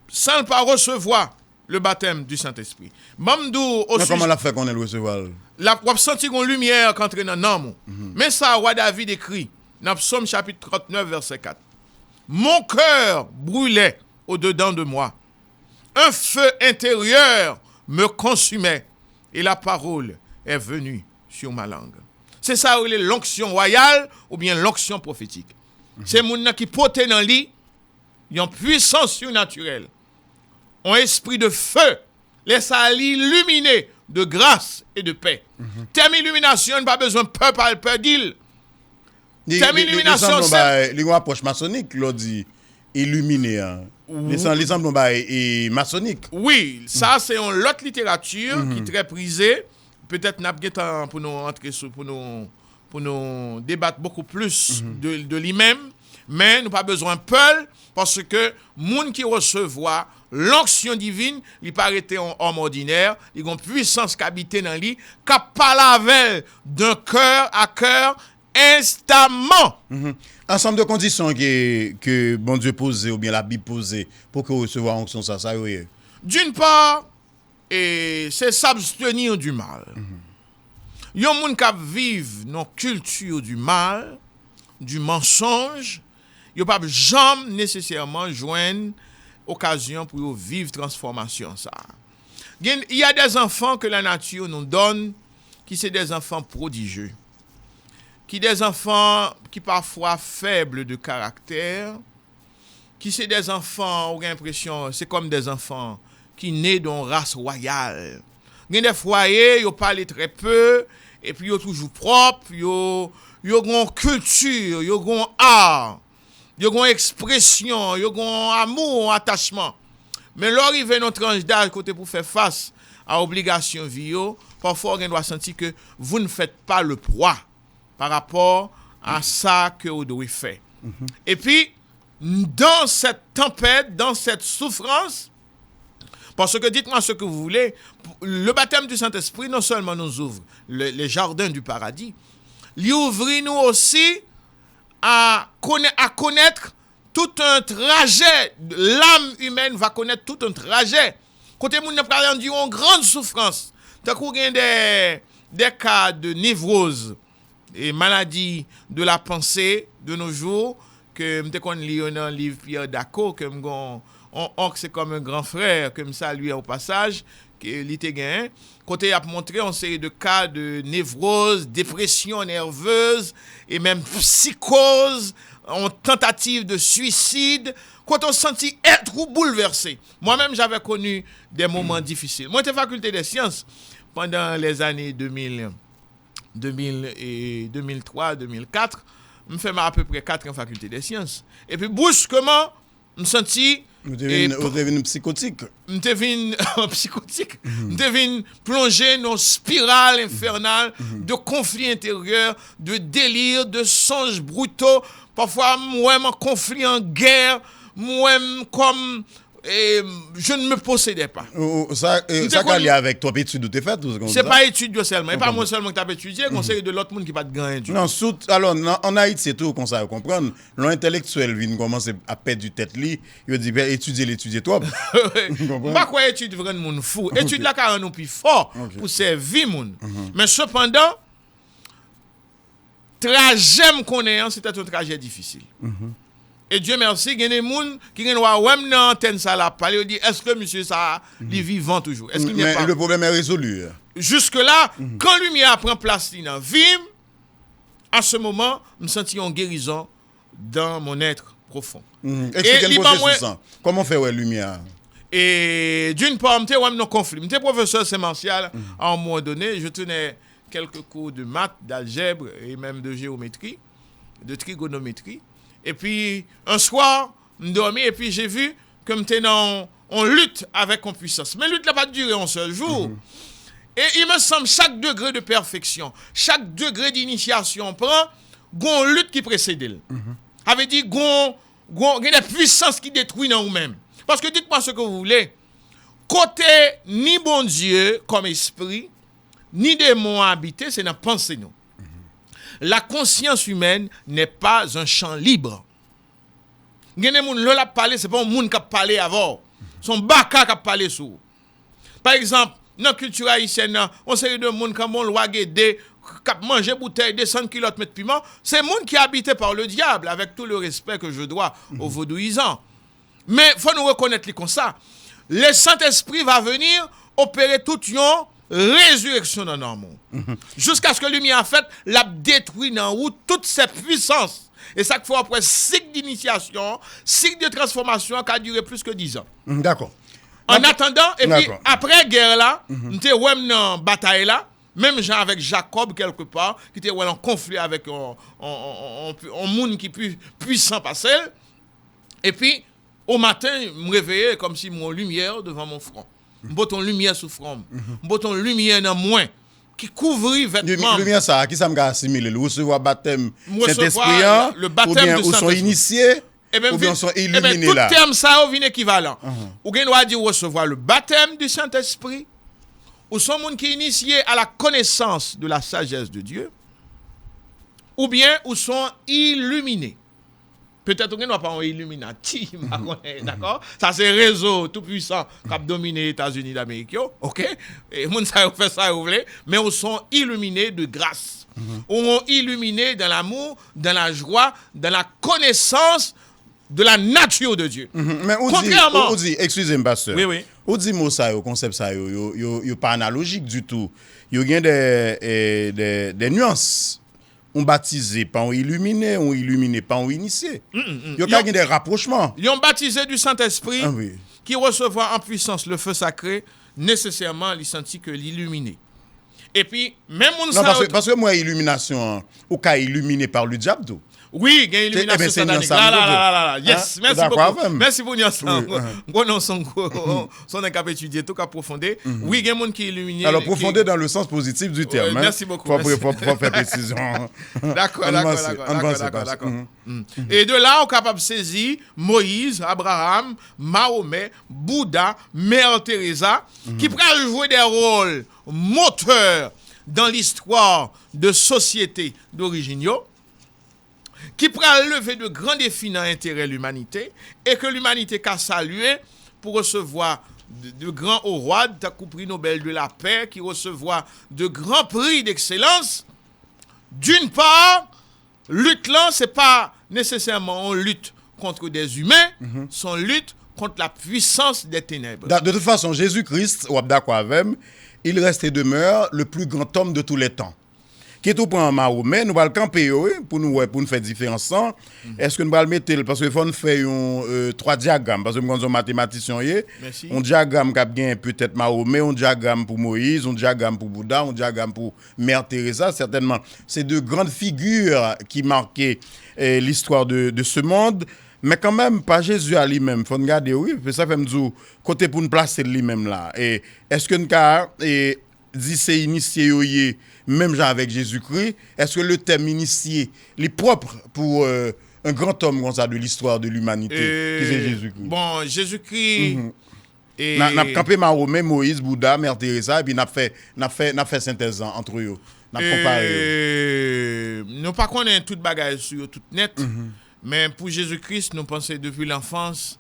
sans pas recevoir le baptême du Saint-Esprit. Comment l'a fait qu'on ait le recevoir? La senti une lumière qui entre dans l'âme. Mais ça, roi David écrit dans Psaume chapitre 39, verset 4. Mon cœur brûlait au-dedans de moi. Un feu intérieur me consumait et la parole est venue sur ma langue. C'est ça l'onction royale ou bien l'onction prophétique. C'est mon qui porte dans le lit, une puissance surnaturelle, un esprit de feu, laisse à l'illuminer de grâce et de paix. Terme illumination, pas besoin de peur par le peur d'île. Terme illumination, c'est une approche maçonnique, l'on dit illuminé. Les semblant est maçonnique. Oui, ça c'est une autre littérature qui est très prisée. Peut-être n'a pas temps pour nous entrer pour nous débattre beaucoup plus de lui-même, mais nous pas besoin de peur parce que monde qui recevoir l'onction divine, il pas été un homme ordinaire, il a une puissance qui habite dans lui, qui parle d'un cœur à cœur instamment. Ensemble de conditions que bon Dieu posait ou bien la Bible posait pour que recevoir l'onction ça oui. D'une part, c'est s'abstenir du mal. Il y a des gens qui vivent dans la culture du mal, du mensonge, ils ne peuvent jamais nécessairement joindre occasion pour vivre transformation. Ça. Il y a des enfants que la nature nous donne, qui sont des enfants prodigieux, qui des enfants qui parfois faibles de caractère, qui sont des enfants, on a l'impression, c'est comme des enfants qui naissent d'une race royale. Il y a des foyers, ils parlent très peu, et puis ils sont toujours propres, ils ont une culture, ils ont un art, ils ont une expression, ils ont un amour, un attachement. Mais l'arrivée de notre tranche d'âge côté pour faire face à l'obligation vie, parfois on doit sentir que vous ne faites pas le poids par rapport à ça que vous devez faire. Et puis, dans cette tempête, dans cette souffrance, parce que dites-moi ce que vous voulez, le baptême du Saint-Esprit non seulement nous ouvre les jardins du paradis, il ouvre nous aussi à connaître tout un trajet. L'âme humaine va connaître tout un trajet. Côté moun n'a pas rendu une grande souffrance. Tant qu'on a des cas de névrose et maladie de la pensée de nos jours, que m'te kon li dans le livre Pierre Daco, que on c'est comme un grand frère, comme ça lui au passage, que li te gen. Côté a montré une série de cas de névrose, dépression nerveuse et même psychose, en tentative de suicide, quand on sentit être ou bouleversé. Moi-même, j'avais connu des moments difficiles. Moi, j'étais faculté des sciences pendant les années 2003, 2004. Je fais à peu près 4 ans faculté des sciences. Et puis, brusquement, je me sentis... Vous devenez psychotique. Je devine psychotique. Je devine plonger dans une spirale infernale de conflits intérieurs, de délires, de songes brutaux. Parfois, moi-même en conflit, en guerre, moi-même comme je ne me possédais pas. Ça qu'a lié avec toi, études tu fait tout c'est pas études seulement. Et pas moi seulement qui t'as étudié, conseil de l'autre monde qui pas de gagner. Non, alors en Haïti c'est tout comme ça comprendre. L'intellectuel vient commencer à perdre du tête li, il dit l'étudier toi. Pas quoi étude vraiment monde fou. Étude là car nous plus fort pour servir monde. Mais cependant trajet qu'on est, c'était un trajet difficile. Et Dieu merci, il y a des gens qui ont une antenne ça là, parler, dit est-ce que monsieur ça est vivant toujours? Est-ce qu'il n'y a pas? Le problème est résolu. Jusque là, quand lumière prend place dans vie, à ce moment, je me sentis en guérison dans mon être profond. Expliquez-moi le processus. Comment faire la lumière? Et d'une part, je suis dans conflit. Je suis professeur sémential à un moment donné, je tenais quelques cours de maths, d'algèbre et même de géométrie, de trigonométrie. Et puis, un soir, je dormais et puis j'ai vu que j'étais en lutte avec une puissance. Mais la lutte n'a pas duré un seul jour. Et il me semble chaque degré de perfection, chaque degré d'initiation prend, une lutte qui précède. Avait dit, il y a des puissances qui détruisent dans vous-même. Parce que dites-moi ce que vous voulez. Côté ni bon Dieu comme esprit, ni démon habité, c'est dans la pensée nous. La conscience humaine n'est pas un champ libre. Gene moun lola parler, c'est pas un moun qui a parlé avant. Son baka qui a parlé sous. Par exemple, dans la culture haïtienne, on sait de moun comme on loi guédé, qui manger bouteille de 100 kg de piment, c'est moun qui est habité par le diable avec tout le respect que je dois aux vaudouisants. Mais faut nous reconnaître comme ça. Le Saint-Esprit va venir opérer tout yon résurrection dans nos monde. Jusqu'à ce que la lumière a fait, l'a détruit dans où toutes ces puissances. Et ça faut après cycle d'initiation, cycle de transformation qui a duré plus que 10 ans. D'accord. En attendant, et puis après guerre là, nous étions dans bataille là, même Jean avec Jacob quelque part, qui était en conflit avec un monde qui est plus puissant par celle. Et puis, au matin, je me réveillais comme si mon lumière devant mon front. Je botton lumière sous front. Je botton lumière dans moins qui couvrit vêtements. Lumière ça, qui ça me assimile, recevoir baptême Saint-Esprit, le baptême ou bien sont initiés, ou bien sont illuminés là. Tout terme ça vient équivalent. Ou bien doit dire recevoir le baptême du Saint-Esprit, ou sont monde qui initiés à la connaissance de la sagesse de Dieu, ou bien ou sont illuminés. Peut-être qu'on n'a pas un Illuminati, d'accord? Ça, c'est un réseau tout puissant qui a dominé les États-Unis d'Amérique, ok? Et les gens fait ça, vous voulez, mais ils sont illuminés de grâce. Ils sont illuminés dans l'amour, dans la joie, dans la connaissance de la nature de Dieu. Mais Contrairement... on dit, excusez-moi, pasteur. Oui. On dit mot ça, le concept ça, yo pas analogique du tout. Il y a des nuances. On baptisé, pas on illuminé, pas on initié. Il y a des rapprochements. Ils ont baptisé du Saint-Esprit oui. qui recevra en puissance le feu sacré, nécessairement, il sentit que l'illuminé. Et puis, même on non, parce que moi, illumination, au cas illuminé par le diable. Oui, il y a une illumination satanique. Là. Yes, hein? Merci beaucoup. Même. Merci pour nous ensemble. Son incapable d'étudier, tout cas profondé. Oui, il y a des gens qui illuminent. Alors, profondé dans le sens positif du terme. Merci beaucoup. Faut faire précision. D'accord. Et de là, on est capable de saisir Moïse, Abraham, Mahomet, Bouddha, Mère Teresa, qui peuvent jouer des rôles moteurs dans l'histoire de sociétés d'origine, qui pourra lever de grands défis dans l'intérêt de l'humanité et que l'humanité a salué pour recevoir de grands rois, de prix Nobel de la paix, qui recevoir de grands prix d'excellence. D'une part, lutte là, ce n'est pas nécessairement une lutte contre des humains, c'est une lutte contre la puissance des ténèbres. De toute façon, Jésus-Christ, ou d'accord avec lui, il reste et demeure le plus grand homme de tous les temps. Qui est tout pour un Mahomet, nous allons le camper pour nous faire différence. Est-ce que nous allons le mettre, parce qu'il faut faire 3 diagrammes, parce que nous sommes mathématiciens, un diagramme qui a bien peut-être Mahomet, un diagramme pour Moïse, un diagramme pour Bouddha, un diagramme pour Mère Teresa, certainement. C'est deux grandes figures qui marquaient l'histoire de ce monde, mais quand même, pas Jésus à lui-même. Il faut regarder, oui, ça fait me dire, côté pour nous placer lui-même là. Et est-ce que nous avons dit c'est initié, même genre avec Jésus-Christ, est-ce que le thème initié est propre pour un grand homme comme ça de l'histoire de l'humanité, qui c'est Jésus-Christ? Bon, Jésus-Christ... N'a campé Mahomet, Moïse, Bouddha, Mère Teresa, et puis n'a fait synthèse entre eux. N'a comparé. Nous pas connaissons toute bagaille sur tout net, mais pour Jésus-Christ, nous pensons depuis l'enfance,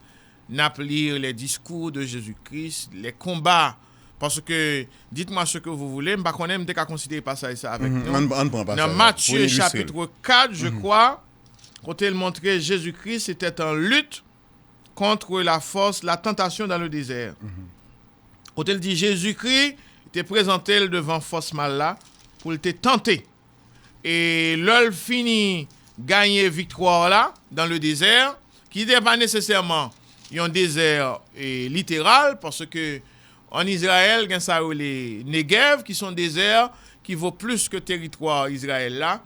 n'a lire les discours de Jésus-Christ, les combats. Parce que, dites-moi ce que vous voulez, je ne connais pas considérer pas ça avec nous. Dans Matthieu chapitre 4, je crois, quand il montrait Jésus-Christ était en lutte contre la force, la tentation dans le désert. Quand il dit Jésus-Christ était présenté devant force mal là pour te tenter. Et l'ol fini gagner victoire là dans le désert, qui n'est pas nécessairement un désert littéral, parce que en Israël, il y a les Negev, qui sont déserts, qui vaut plus que territoire Israël là.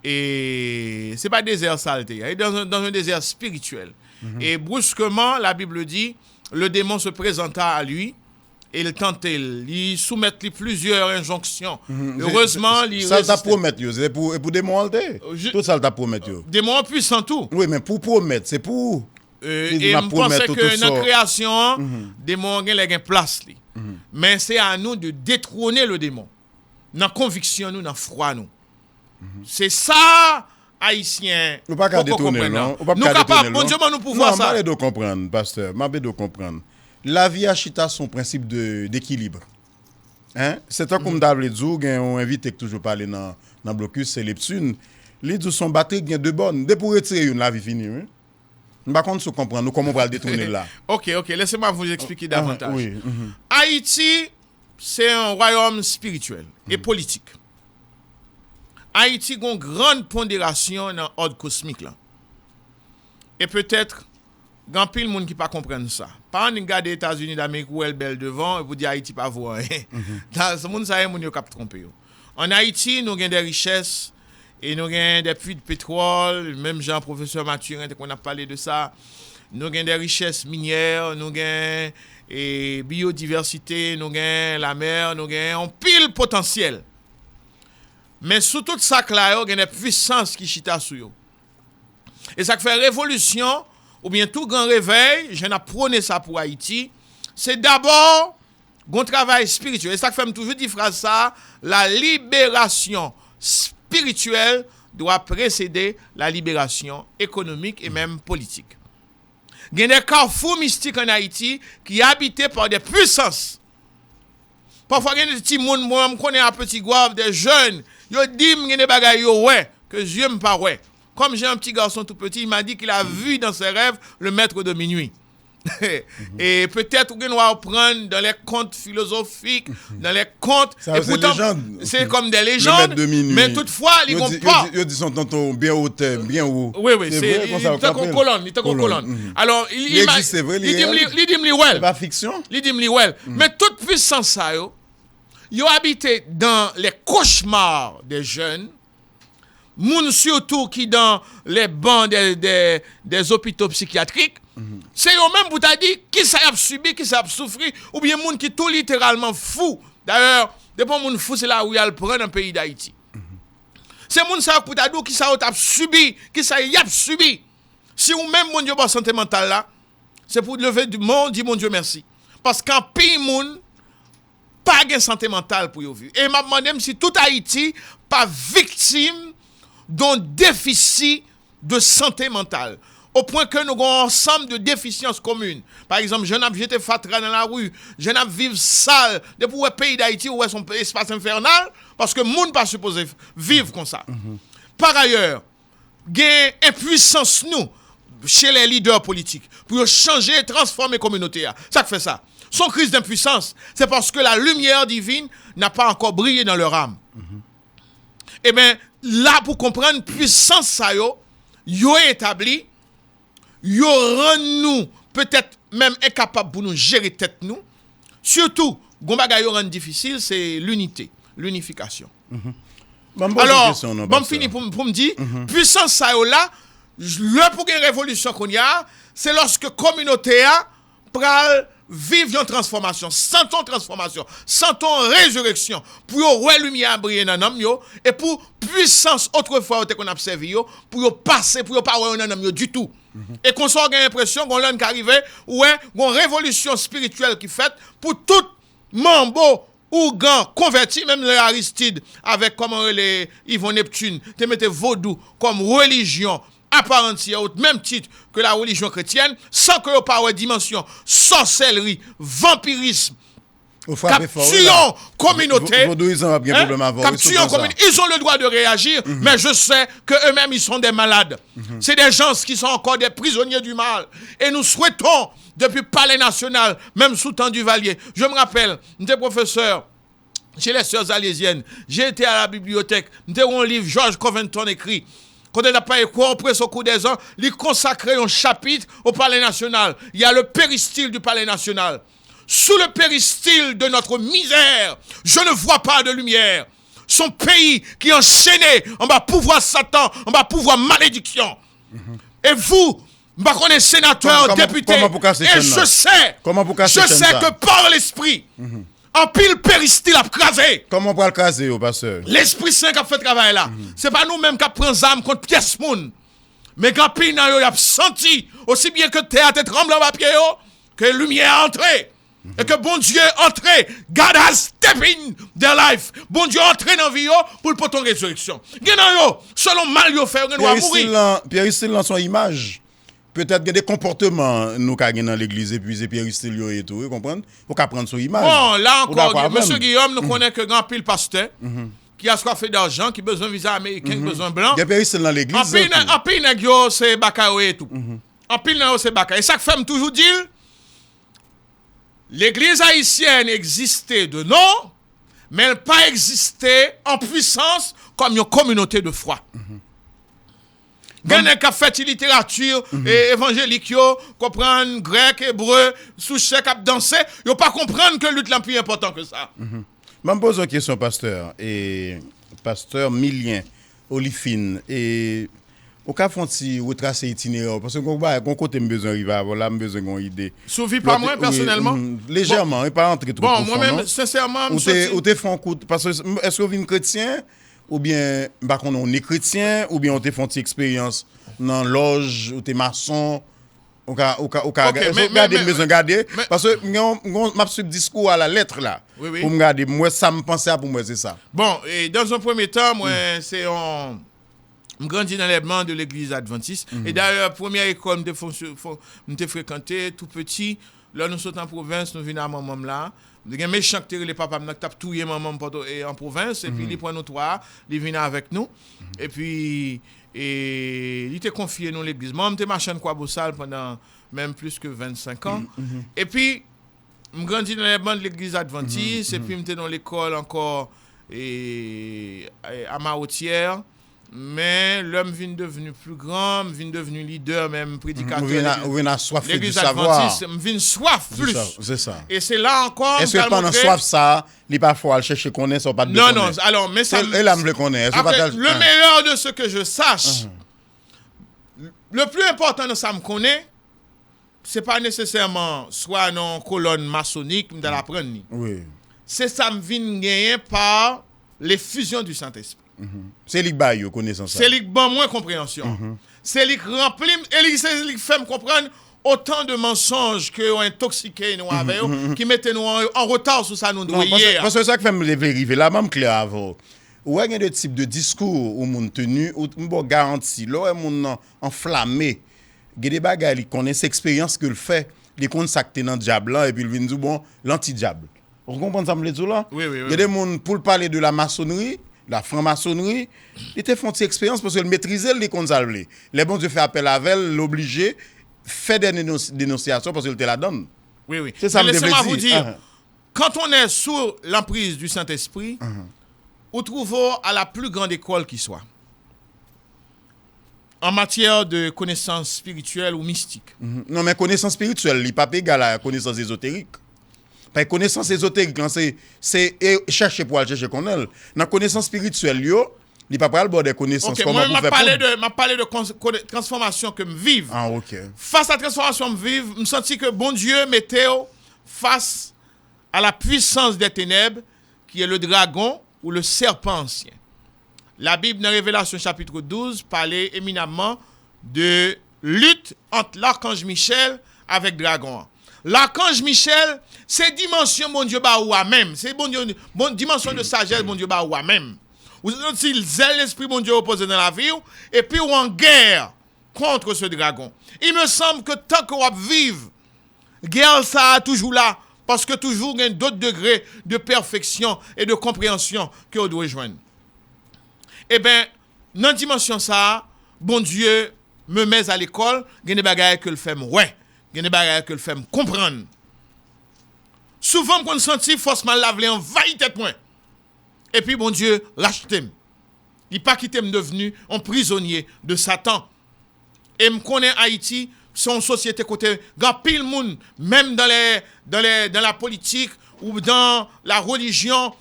Et ce n'est pas désert saleté, il est dans un désert spirituel. Et brusquement, la Bible dit, le démon se présenta à lui et il tentait, il soumettait plusieurs injonctions. Heureusement, il ça t'a promis, c'est pour démon. Tout ça t'a promis. Démon puissant tout. Oui, mais pour promettre, c'est pour... et je pense que dans la création, démon a une place. Mais c'est à nous de détrôner le démon. Dans la conviction, nous, dans la foi, nous. C'est ça, Haïtiens. Nous ne pouvons pas détrôner, non? Nous sommes capables, bon Dieu, nous pouvons voir ça. Je vais comprendre, pasteur. Je vais comprendre. La vie a chita son principe d'équilibre. Hein? C'est un comme d'Avle Dzoug, on invite que toujours parler dans le blocus, c'est Leptune. Les deux sont battus, il y a deux bonnes. Dès pour retirer une, la vie finie. Hein? Par contre, nous comprenons comment on va le détourner là. Ok, laissez-moi vous expliquer davantage. Oui. Haïti, c'est un royaume spirituel et politique. Haïti a une grande pondération dans l'ordre cosmique. Là. Et peut-être, il y a pile de monde qui ne comprennent pas ça. Pas on regarde les États-Unis d'Amérique où elle est belle devant et vous dites Haïti pas voir. Ce monde ça est qui tromper. En Haïti, nous avons des richesses et nous avons des puits de pétrole, même Jean-Professeur Mathurin, on a parlé de ça. Nous avons des richesses minières, nous avons biodiversité, nous avons la mer, nous avons un pile potentiel. Mais sous tout ça, il y a des puissances qui chita sur eux. Et ça fait révolution, ou bien tout grand réveil, je n'ai prôné ça pour Haïti, c'est d'abord un travail spirituel. Et ça fait toujours dire phrase ça, la libération spirituelle doit précéder la libération économique et même politique. Il y a des carrefours mystiques en Haïti qui sont habités par des puissances. Parfois, il y a des petits monde, moi, je connais un petit gouave, des jeunes, ils disent que des bagailles, ouais, que Dieu me pas ouais. comme j'ai un petit garçon tout petit, il m'a dit qu'il a vu dans ses rêves le maître de minuit. Et peut-être qu'on va prendre dans les contes philosophiques, dans les contes. Ça, et pourtant, c'est comme des légendes, mais toutefois, ils vont pas. Ils disent son tonton bien haut, bien haut. Oui, c'est il était qu'on colonne. Alors, il existe, c'est vrai, il dit well. C'est pas fiction. Il dit well. Mais toute puissance ça yo habité dans les cauchemars des jeunes. Moun surtout qui dans les bancs des hôpitaux psychiatriques. C'est eux-mêmes pour t'a dit qui ça a subi, qui ça a souffert, ou bien moun qui tout littéralement fou. D'ailleurs, depuis moun fou, c'est là où il y a le prendre dans le pays d'Haïti. C'est moun ça pour t'a dit qui ça a subi, qui ça y a subi. Si ou même mon Dieu bon santé mentale là, c'est pour lever du monde, dit mon Dieu merci. Parce qu'en pays moun pas de santé mentale pour yo vivre. Et m'a demandé si tout Haïti pas victime d'un déficit de santé mentale. Au point que nous avons un ensemble de déficiences communes. Par exemple, je n'ai jeté fatra dans la rue, je n'ai vivre sale depuis le pays d'Haïti où est son espace infernal, parce que le monde n'est pas supposé vivre comme ça. Par ailleurs, il y a une impuissance nous, chez les leaders politiques, pour changer et transformer la communauté. Ça fait ça. Son crise d'impuissance, c'est parce que la lumière divine n'a pas encore brillé dans leur âme. Eh bien, là, pour comprendre puissance ça, yo établi, yo rend nous peut-être même incapables pour nous gérer tête nous. Surtout, gombaga yo rend difficile, c'est l'unification. Alors, bon fini pour me dire, puissance ça là, le pour une révolution qu'on y a, c'est lorsque communauté a pral vivre une transformation, sentons transformation, sentons résurrection, pour yo ouais lumière briller dans l'âme yo, et pour puissance autrefois qu'on a observé yo, pour yo passer, pour yo pas ouais dans l'âme yo du tout. Et qu'on soit l'impression qu'on l'a arrivé, ouais, une révolution spirituelle qui fait pour tout mambo ou gant converti, même les Aristide, avec comment les Yvon Neptune, te mettez vaudou comme religion à part entière, au même titre que la religion chrétienne, sans que vous pas dimension sorcellerie, vampirisme, capture communauté. Ils ont le droit de réagir, mais je sais qu'eux-mêmes, ils sont des malades. C'est des gens qui sont encore des prisonniers du mal. Et nous souhaitons, depuis Palais National, même sous temps du Valier, je me rappelle, j'étais professeur chez les sœurs alésiennes, j'ai été à la bibliothèque, j'étais un livre, George Covington écrit, quand on n'a pas écouté, au cours des ans, il consacré un chapitre au Palais National. Il y a le péristyle du Palais National. Sous le péristyle de notre misère, je ne vois pas de lumière. Son pays qui est enchaîné, on va pouvoir Satan, on va pouvoir malédiction. Et vous, bah qu'on est sénateur, député, et je sais que par l'esprit, en pile péristyle à craser. Comment on peut le craser, au pasteur? L'Esprit Saint qui a fait le travail là. C'est pas nous-mêmes qui prenons âme contre pièce moun. Mais quand pile nan yo y a senti, aussi bien que théâtre tremble en papier que lumière entrée. Et que bon Dieu entré, God has stepped in their life. Bon Dieu entré dans la vie pour le poton résurrection. Selon mal yo fait, on doit mourir. Pierre-Style dans son image. Peut-être qu'il y a des comportements nous qui dans l'église épuisés, Pierre-Style et tout, vous comprenez? Faut qu'à prendre son image. Bon, là encore, monsieur Guillaume, nous connaissons que grand pile pasteur qui a soif d'argent, qui a besoin de visa américain, qui a besoin de blanc. Il y a Pierre-Style dans l'église. En pile nèg yo c'est bakayo et tout. En pile nèg yo c'est bakayo. Et ça fait toujours dire l'église haïtienne existait de nom, mais elle n'a pas existé en puissance comme une communauté de foi. Gagné qui a fait littérature et évangélique, comprendre grec, hébreu, souché, qui a dansé, ils ne pas comprendre que lutte est plus important que ça. Je me pose une question, pasteur. Et pasteur Milien, Olifine, et au cas où vous tracez itinéraire, parce que quand côté besoin d'arriver à voilà, besoin d'une idée. Souvi pas moi, personnellement? Légèrement, et pas entrer trop profond. Bon, moi-même, sincèrement, ou te font coup, parce que est-ce que vous êtes chrétien? Ou bien, on est chrétien, ou bien on te fait une expérience dans loge, ou t'es maçon, ou garder besoin garder parce que m'a suivi discours à la lettre là. Oui. Pour me garder, moi ça me pensait pour moi c'est ça. Bon, et dans un premier temps, moi c'est on grandis dans les bancs de l'église adventiste et d'ailleurs première école me fréquenté tout petit là nous sommes en province, nous venons à maman là. Il y a un méchant qui les papas qui tape tout maman en province et puis il prend nous trois, il vient avec nous et puis il était confié nous l'église. Moi j'étais marchand quoi bossal pendant même plus que 25 ans. Et puis je grandis dans les bancs de l'église adventiste et puis j'étais dans l'école encore à Maotière. Mais l'homme vient devenu plus grand, vient devenu leader, même prédicateur. On vient soif du savoir. Vient soif plus. C'est ça. Et c'est là encore. Est-ce que pendant soif ça, il pas faut aller chercher connaître ou pas de non, non, alors, mais ça. Et là, me le connaît. Le meilleur de ce que je sache, le plus important de ça me connaît, c'est pas nécessairement soit non colonne maçonnique, me l'apprendre. Oui. C'est ça me vient gagner par l'effusion du Saint-Esprit. C'est lui qui connaissance. C'est lui qui ban moins compréhension. C'est lui qui remplit et c'est lui qui fait me comprendre autant de mensonges que ont intoxiqué nous avec qui mettaient nous en retard sur ça nous hier. Parce que ça qui fait me vérifier là même clair avant. Ou il y a des types de discours où mon tenu ou bon garantie là mon enflammé. Il y a des bagages qui connaissent expérience que le fait, les comptes ça que dans diable et puis il vient dire bon l'anti-diable. Vous comprenez ça me le dire là? Oui. Il y a des monde pour parler de la maçonnerie. La franc-maçonnerie, il était font une expérience parce qu'il maîtrisait les consalés. Les bons Dieu fait appel à elle, l'obliger, fait des dénonciations parce qu'il était la donne. Oui. C'est ça. Laissez-moi vous dire, quand on est sous l'emprise du Saint-Esprit, on trouve à la plus grande école qui soit, en matière de connaissances spirituelles ou mystiques. Non, mais connaissance spirituelle, il n'est pas égal à la connaissance ésotérique. Par connaissance ésotérique, c'est chercher pour aller chercher qu'on a. Dans la connaissance spirituelle, il n'est pas prêt à avoir des connaissances. Okay, moi, je parle de transformation que je vive. Ah, ok. Face à la transformation que je vive, je me sens que bon Dieu mettait face à la puissance des ténèbres, qui est le dragon ou le serpent ancien. La Bible, dans Révélation chapitre 12, parlait éminemment de lutte entre l'archange Michel avec le dragon. L'archange Michel, c'est dimension, mon Dieu, bah ou même. C'est bon dimension de sagesse, mon Dieu, bah ou même. Vous êtes si zèle l'esprit, mon Dieu, opposé dans la vie, et puis ou en guerre contre ce dragon. Il me semble que tant qu'on vive, guerre ça a toujours là, parce que toujours il y a d'autres degrés de perfection et de compréhension que on doit joindre. Eh bien, dans la dimension ça, bon Dieu me met à l'école, il y a des bagages que le fait ouais. Il y a des bagages que le fait comprendre. Souvent, quand on sentit forcément laver en vaille tête moins. Et puis, bon Dieu, racheté. Il n'a pas quitté me devenu un prisonnier de Satan. Et me connaît Haïti, son société côté, grand pile monde, même dans la politique ou dans la religion,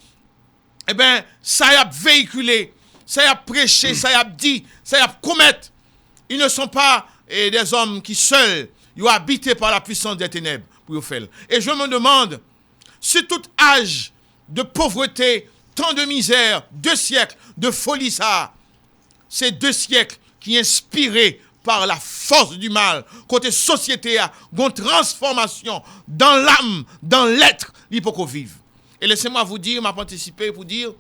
eh bien, ça y a véhiculé, ça y a prêché, ça y a dit, ça y a commettre. Ils ne sont pas des hommes qui seuls, ils sont habités par la puissance des ténèbres pour le faire. Et je me demande, si tout âge de pauvreté, tant de misère, 2 siècles de folie, ça, c'est 2 siècles qui inspirés par la force du mal, côté société a une transformation dans l'âme, dans l'être, l'hypocrisie. Et laissez-moi vous dire, m'a participé pour dire,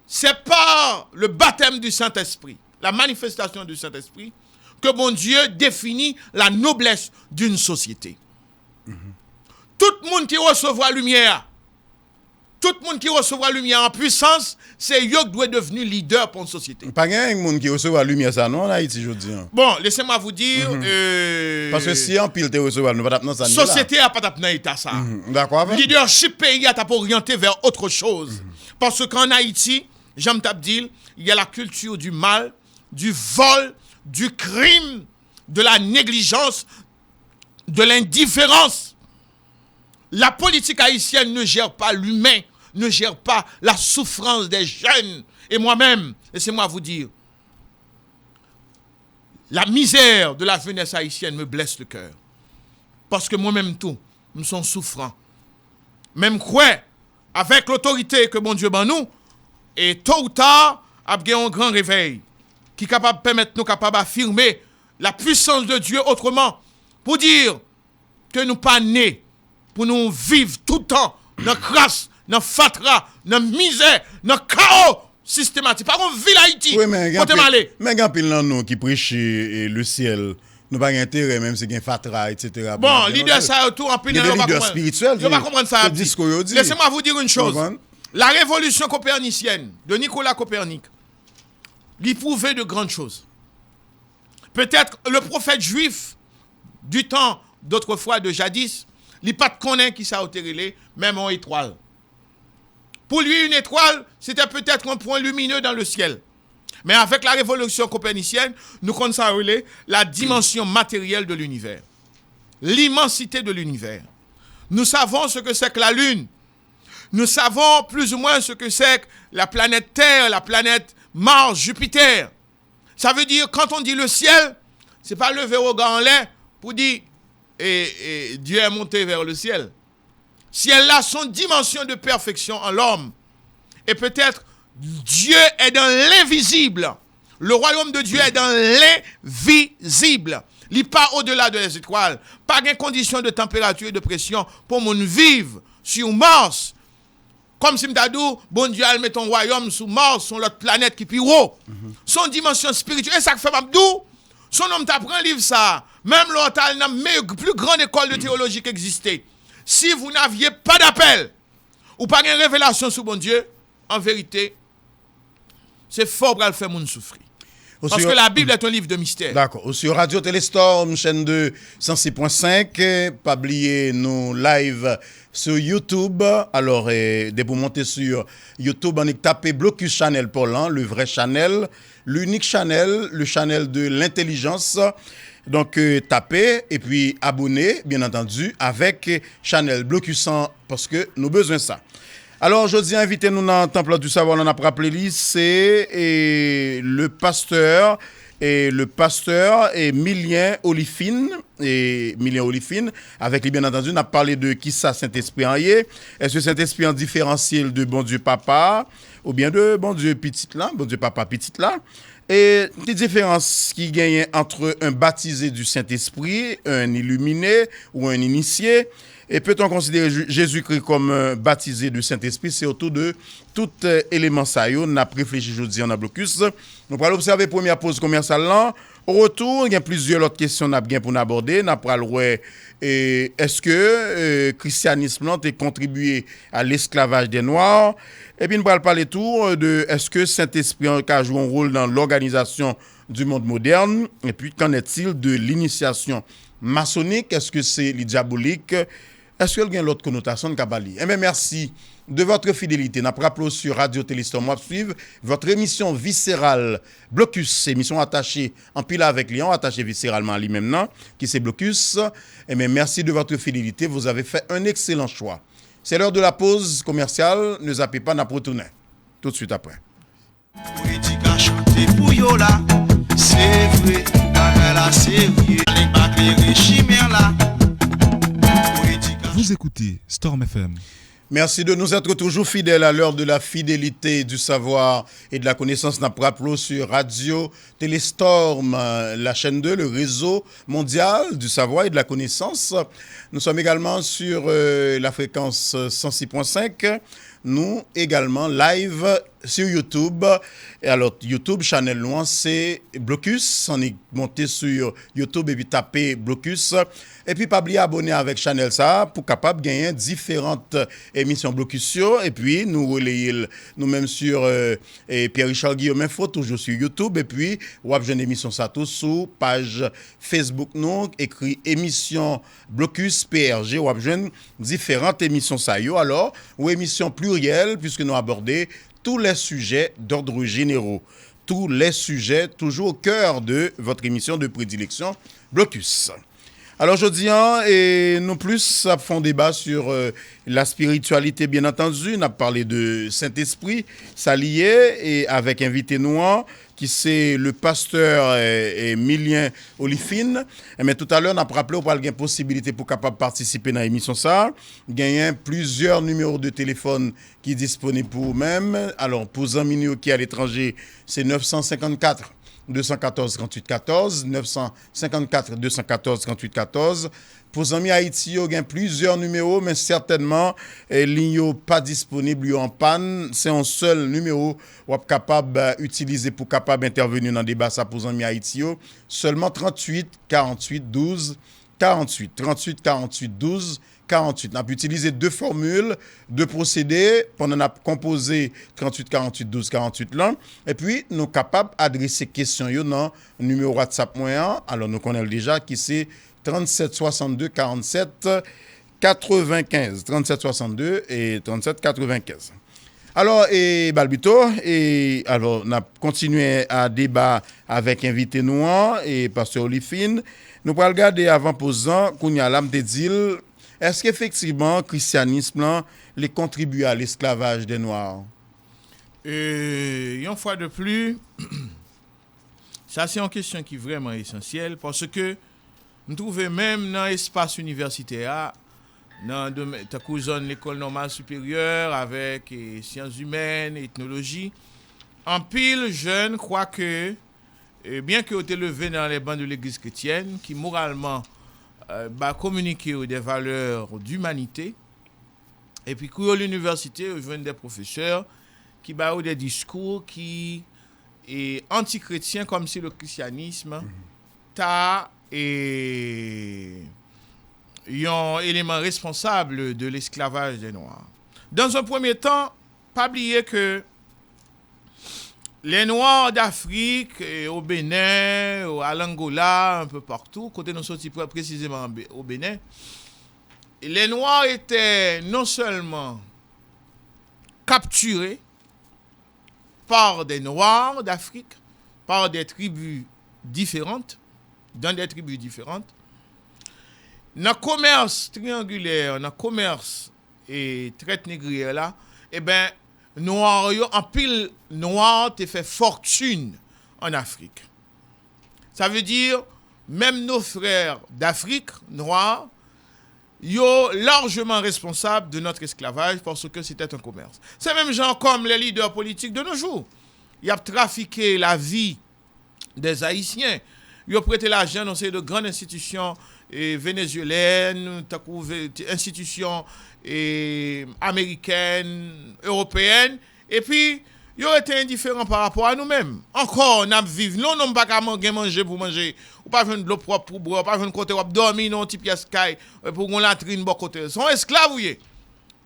c'est par le baptême du Saint-Esprit, la manifestation du Saint-Esprit, que mon Dieu définit la noblesse d'une société. Tout le monde qui recevra la lumière, tout le monde qui recevra la lumière en puissance, c'est eux qui doit devenir leader pour une société. Pas de monde qui recevra la lumière ça non en Haïti je dis. Bon, laissez-moi vous dire parce que si en pile te recevoir nous pas dans ça. Société a pas dans état ça. D'accord. Leadership pays a pas orienté vers autre chose. Parce qu'en Haïti, j'aime t'abdil, il y a la culture du mal, du vol, du crime, de la négligence, de l'indifférence. La politique haïtienne ne gère pas l'humain, ne gère pas la souffrance des jeunes. Et moi-même, laissez-moi vous dire, la misère de la jeunesse haïtienne me blesse le cœur. Parce que moi-même tout, nous sommes souffrants. Même quoi, avec l'autorité que mon Dieu ban nous, et tôt ou tard, il y a un grand réveil qui est capable de permettre nous capables d'affirmer la puissance de Dieu autrement, pour dire que nous pas nés pour nous vivre tout le temps dans crasse, dans fatra, dans misère, dans chaos systématique. Par contre, ville Haïti, oui, mais il y a pile nous qui prêchent le ciel nous pas intérêt même si gain fatra etc. Bon, leader ça autour en pile on va comprendre. Spirituel. Je vais comprendre ça. Laissez-moi vous dire une chose. La révolution copernicienne de Nicolas Copernic lui prouvait de grandes choses. Peut-être le prophète juif du temps d'autrefois, de jadis, il pas de connaît qui ça a été même en étoile. Pour lui, une étoile, c'était peut-être un point lumineux dans le ciel. Mais avec la révolution copernicienne, nous connaissons la dimension matérielle de l'univers. L'immensité de l'univers. Nous savons ce que c'est que la Lune. Nous savons plus ou moins ce que c'est que la planète Terre, la planète Mars, Jupiter. Ça veut dire, quand on dit le ciel, ce n'est pas lever au gars en l'air pour dire et Dieu est monté vers le ciel. Ciel là, son dimension de perfection en l'homme. Et peut-être Dieu est dans l'invisible. Le royaume de Dieu est dans l'invisible. Il n'est pas au-delà de les étoiles. Pas de conditions de température et de pression pour mon vivre sur Mars. Comme si m'dadou, bon Dieu a mis ton royaume sur Mars, sur l'autre planète qui est plus haut. Son dimension spirituelle, et ça fait m'abdou. Son homme t'apprend un livre ça. Même l'autre a la plus grande école de théologie qui existait. Si vous n'aviez pas d'appel, ou pas de révélation sur bon Dieu, en vérité, c'est fort pour le faire moun souffrir. Parce que la Bible est un livre de mystère. D'accord. Sur Radio Téléstorm, chaîne 2, 106.5. Pas oublier nos live sur YouTube. Alors, dès pour monter sur YouTube, on est tapé Blocus Channel pour l'an, le vrai channel, l'unique channel, le channel de l'intelligence. Donc, tapez et puis abonnez, bien entendu, avec channel Blocus 100 parce que nous avons besoin de ça. Alors, je dis invité nous dans le Temple du Savoir, on a rappelé, c'est le pasteur Milien Olifine, avec lui, bien entendu, on a parlé de qui ça Saint-Esprit en est. Est-ce que Saint-Esprit en différentiel de bon Dieu Papa, ou bien de bon Dieu Petit là, bon Dieu Papa Petit là? Et une différence qui gagne entre un baptisé du Saint-Esprit, un illuminé ou un initié. Et peut-on considérer Jésus-Christ comme baptisé du Saint-Esprit? C'est autour de tout élément ça. On a réfléchi aujourd'hui en blocus. Nous allons observer la première pause commerciale là. Au retour, il y a plusieurs autres questions pour nous aborder. Nous allons voir est-ce que le christianisme a contribué à l'esclavage des Noirs? Et puis nous allons parler tout de est-ce que Saint-Esprit a joué un rôle dans l'organisation du monde moderne? Et puis qu'en est-il de l'initiation maçonnique? Est-ce que c'est diabolique? Est-ce qu'il y a une autre connotation de Kabali? Eh bien, merci de votre fidélité. Nous rappelons sur Radio Téléstorm à suivre votre émission viscérale Blocus, émission attachée en pile avec Lyon, attachée viscéralement à lui-même, non, qui c'est Blocus. Eh bien, merci de votre fidélité. Vous avez fait un excellent choix. C'est l'heure de la pause commerciale. Ne zappez pas, n'a pas retourné. Tout de suite après. C'est vrai, vous écoutez Storm FM. Merci de nous être toujours fidèles à l'heure de la fidélité, du savoir et de la connaissance. Nous rappelons sur Radio Téléstorm, la chaîne 2, le réseau mondial du savoir et de la connaissance. Nous sommes également sur la fréquence 106.5. Nous également live sur YouTube. Et alors, YouTube, channel loin, c'est Blocus. On est monté sur YouTube et puis taper Blocus. Et puis, pas oublier abonner avec channel ça pour capable gagner différentes émissions Blocus. Et puis, nous relayer nous-mêmes sur Pierre-Richard Guillaume Info, toujours sur YouTube. Et puis, ou avez une émission ça tout sur page Facebook, nous, écrit émission Blocus PRG. Ou avez différentes émissions ça yo. Alors, ou émission plurielle, puisque nous abordons tous les sujets d'ordre généraux. Tous les sujets toujours au cœur de votre émission de prédilection, Blocus. Alors, je dis, et non plus, ça font débat sur la spiritualité, bien entendu. On a parlé de Saint-Esprit, ça lié, et avec invité noir, qui c'est le pasteur Milien Olifine. Mais tout à l'heure, on a rappelé qu'on a une possibilité pour capable participer dans l'émission ça. Il y a plusieurs numéros de téléphone qui sont disponibles pour vous-même. Alors, pour les amis qui sont à l'étranger, c'est 954 214 38 14, 954 214 38 14. Pour les amis Haïti, il y a plusieurs numéros, mais certainement, ligne yo pas disponible, yo en panne. C'est un seul numéro ou capable d'utiliser pour capable intervenir dans le débat ça pour les amis Haïti. Seulement 38 48 12 48. 38 48 12 48. On a pu utiliser deux formules, deux procédés pendant qu'on a composé 38 48 12 48 là. Et puis, nous sommes capables d'adresser questions dans le numéro WhatsApp moyen. Alors, nous connaissons déjà qui c'est 37 62 47 95. 37 62 et 37 95. Alors, et Balbito, et alors, on a continué à débattre avec invité noir et pasteur Olifine. Nous allons regarder avant posant qu'on y a l'âme de dire, est-ce qu'effectivement, le christianisme les contribue à l'esclavage des Noirs? Une fois de plus, ça c'est une question qui est vraiment essentielle parce que nous trouvons même dans l'espace universitaire, dans la zone l'école normale supérieure avec sciences humaines, ethnologie, en pile jeunes croient que, bien qu'ils aient été levés dans les bancs de l'église chrétienne, qui moralement communiquer des valeurs d'humanité, et puis à l'université, ils viennent des professeurs qui ont des discours qui est anti-chrétien comme si le christianisme t'a un élément responsable de l'esclavage des Noirs. Dans un premier temps, pas oublier que les Noirs d'Afrique, au Bénin, à l'Angola, un peu partout, côté nous sortis précisément au Bénin, les Noirs étaient non seulement capturés par des Noirs d'Afrique, par des tribus différentes, dans des tribus différentes. Dans le commerce triangulaire, dans le commerce et traite négrière là, eh bien, Noirs, en pile Noir, te fait fortune en Afrique. Ça veut dire, même nos frères d'Afrique, noirs, sont largement responsables de notre esclavage parce que c'était un commerce. C'est même gens comme les leaders politiques de nos jours. Ils ont trafiqué la vie des Haïtiens. Ils ont prêté l'argent dans ces de grandes institutions vénézuéliennes, institutions américaines, européennes, et puis ils ont été indifférents par rapport à nous-mêmes. Encore, nous vivons, nous n'avons pas qu'à manger pour manger, ou pas besoin de l'eau propre pour boire, pas besoin de côté pour dormir dans un petit pièce caille pour qu'on latrine bon côté. Ils sont esclaves, oui.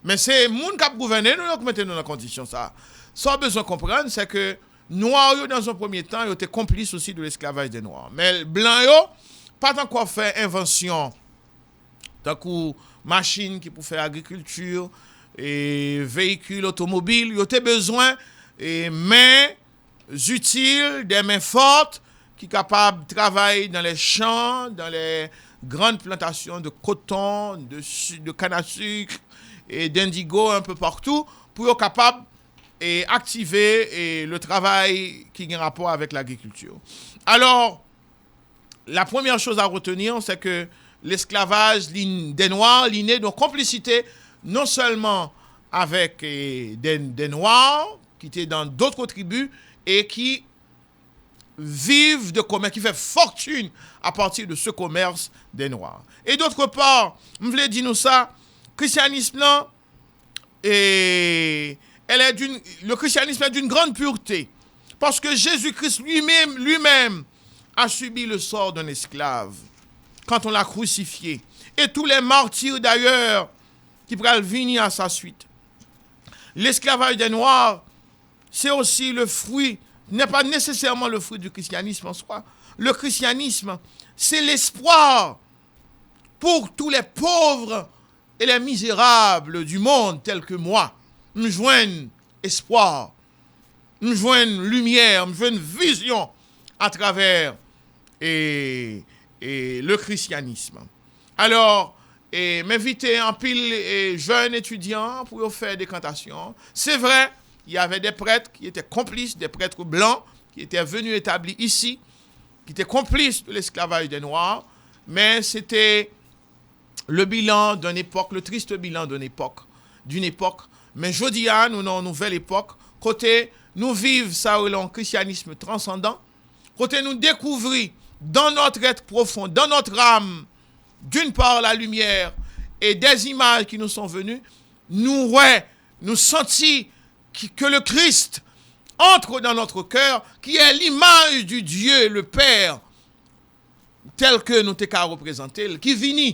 Mais c'est les gens qui gouvernent nous qui mettent nous dans condition ça. Sans besoin de comprendre, c'est que Noirs, dans un premier temps, ils étaient complices aussi de l'esclavage des Noirs. Mais Blancs, pas encore fait invention, tant que machines qui pour faire agriculture, et véhicules automobiles, ils ont besoin de mains utiles, des mains fortes, qui sont capables de travailler dans les champs, dans les grandes plantations de coton, de canne à sucre et d'indigo un peu partout, pour être capables d'activer le travail qui a un rapport avec l'agriculture. Alors, la première chose à retenir, c'est que l'esclavage des Noirs, l'inné de complicité, non seulement avec des Noirs qui étaient dans d'autres tribus et qui vivent de commerce, qui fait fortune à partir de ce commerce des Noirs. Et d'autre part, je voulais dire nous ça, christianisme là, le christianisme est d'une grande pureté, parce que Jésus-Christ lui-même a subi le sort d'un esclave quand on l'a crucifié. Et tous les martyrs d'ailleurs qui pourraient venir à sa suite. L'esclavage des Noirs, c'est aussi le fruit, n'est pas nécessairement le fruit du christianisme en soi. Le christianisme, c'est l'espoir pour tous les pauvres et les misérables du monde tels que moi. Nous joignent espoir, nous joignent lumière, nous joignent vision à travers le christianisme. Alors, m'inviter en pile jeunes étudiants pour faire des cantations. C'est vrai, il y avait des prêtres qui étaient complices, des prêtres blancs qui étaient venus établis ici, qui étaient complices de l'esclavage des Noirs, mais c'était le bilan d'une époque, le triste bilan d'une époque. Mais aujourd'hui, nous dans une nouvelle époque, côté nous vivons ça le christianisme transcendant, côté nous découvrir dans notre être profond, dans notre âme, d'une part la lumière et des images qui nous sont venues, nous sentis que le Christ entre dans notre cœur, qui est l'image du Dieu, le Père, tel que nous t'avons représenté, qui vient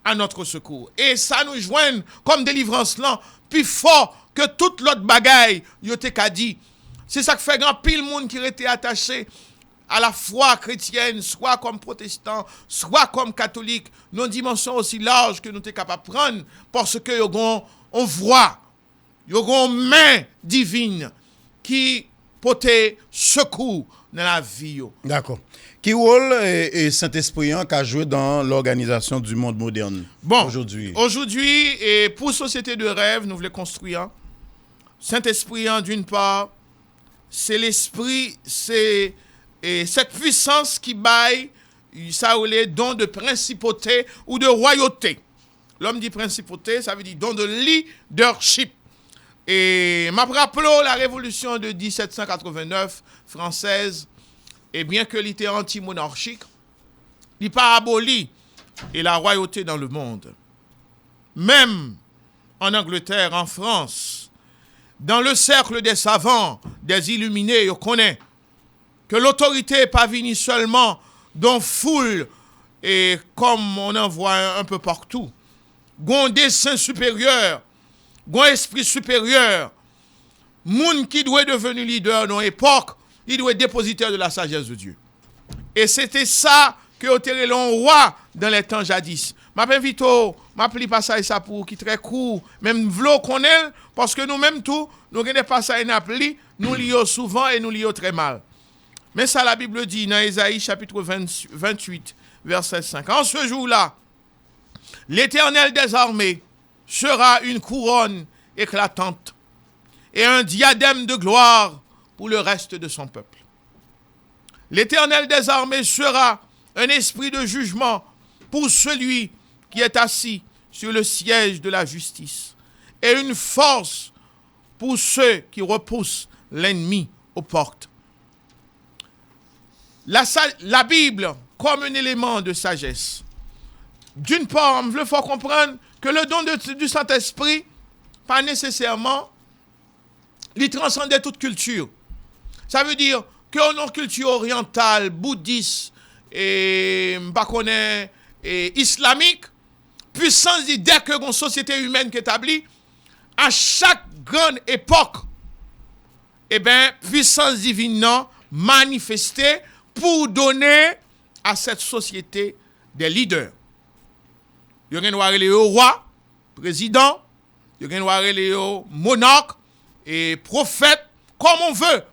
à notre secours. Et ça nous joigne comme délivrance là, plus fort que toute l'autre bagaille, yo te ka dit. C'est ça qui fait grand pile monde qui était attaché à la foi chrétienne, soit comme protestant, soit comme catholique, nos dimensions aussi larges que nous sommes capables de prendre, parce que on voit, il y a une main divine qui peut secours dans la vie. D'accord. Qui rôle et Saint-Esprit a joué dans l'organisation du monde moderne aujourd'hui? Aujourd'hui, et pour Société de rêve, nous voulons construire. Saint-Esprit, d'une part, c'est l'esprit, c'est cette puissance qui baille, ça ou les dons de principauté ou de royauté. L'homme dit principauté, ça veut dire don de leadership. Et m'a rappelé la révolution de 1789 française, et bien que l'était anti-monarchique, il n'a pas aboli et la royauté dans le monde. Même en Angleterre, en France, dans le cercle des savants, des illuminés, on connaît que l'autorité n'est pas venue seulement dans foule et comme on en voit un peu partout. Gon dessein supérieur, gon esprit supérieur, moun qui doit devenir leader dans l'époque, il doit être dépositaire de la sagesse de Dieu. Et c'était ça que Otéré l'on roi dans les temps jadis. M'invite, m'appelle pas ça pour qui très court, même v'lo connaît, parce que nous-mêmes tout, nous avons pas ça et appli, nous lions souvent et nous lions très mal. Mais ça la Bible dit dans Ésaïe chapitre 28, verset 5. En ce jour-là, l'Éternel des armées sera une couronne éclatante et un diadème de gloire pour le reste de son peuple. L'Éternel des armées sera un esprit de jugement pour celui qui est assis sur le siège de la justice et une force pour ceux qui repoussent l'ennemi aux portes. La Bible comme un élément de sagesse. D'une part, il faut comprendre que le don du Saint-Esprit, pas nécessairement, il transcendait toute culture. Ça veut dire qu'on a une culture orientale, bouddhiste et islamique, puissance dit dès que une société humaine qui est établie, à chaque grande époque, puissance divine manifestée pour donner à cette société des leaders. Il y a les rois, présidents, il y a les monarques et prophètes, comme on veut.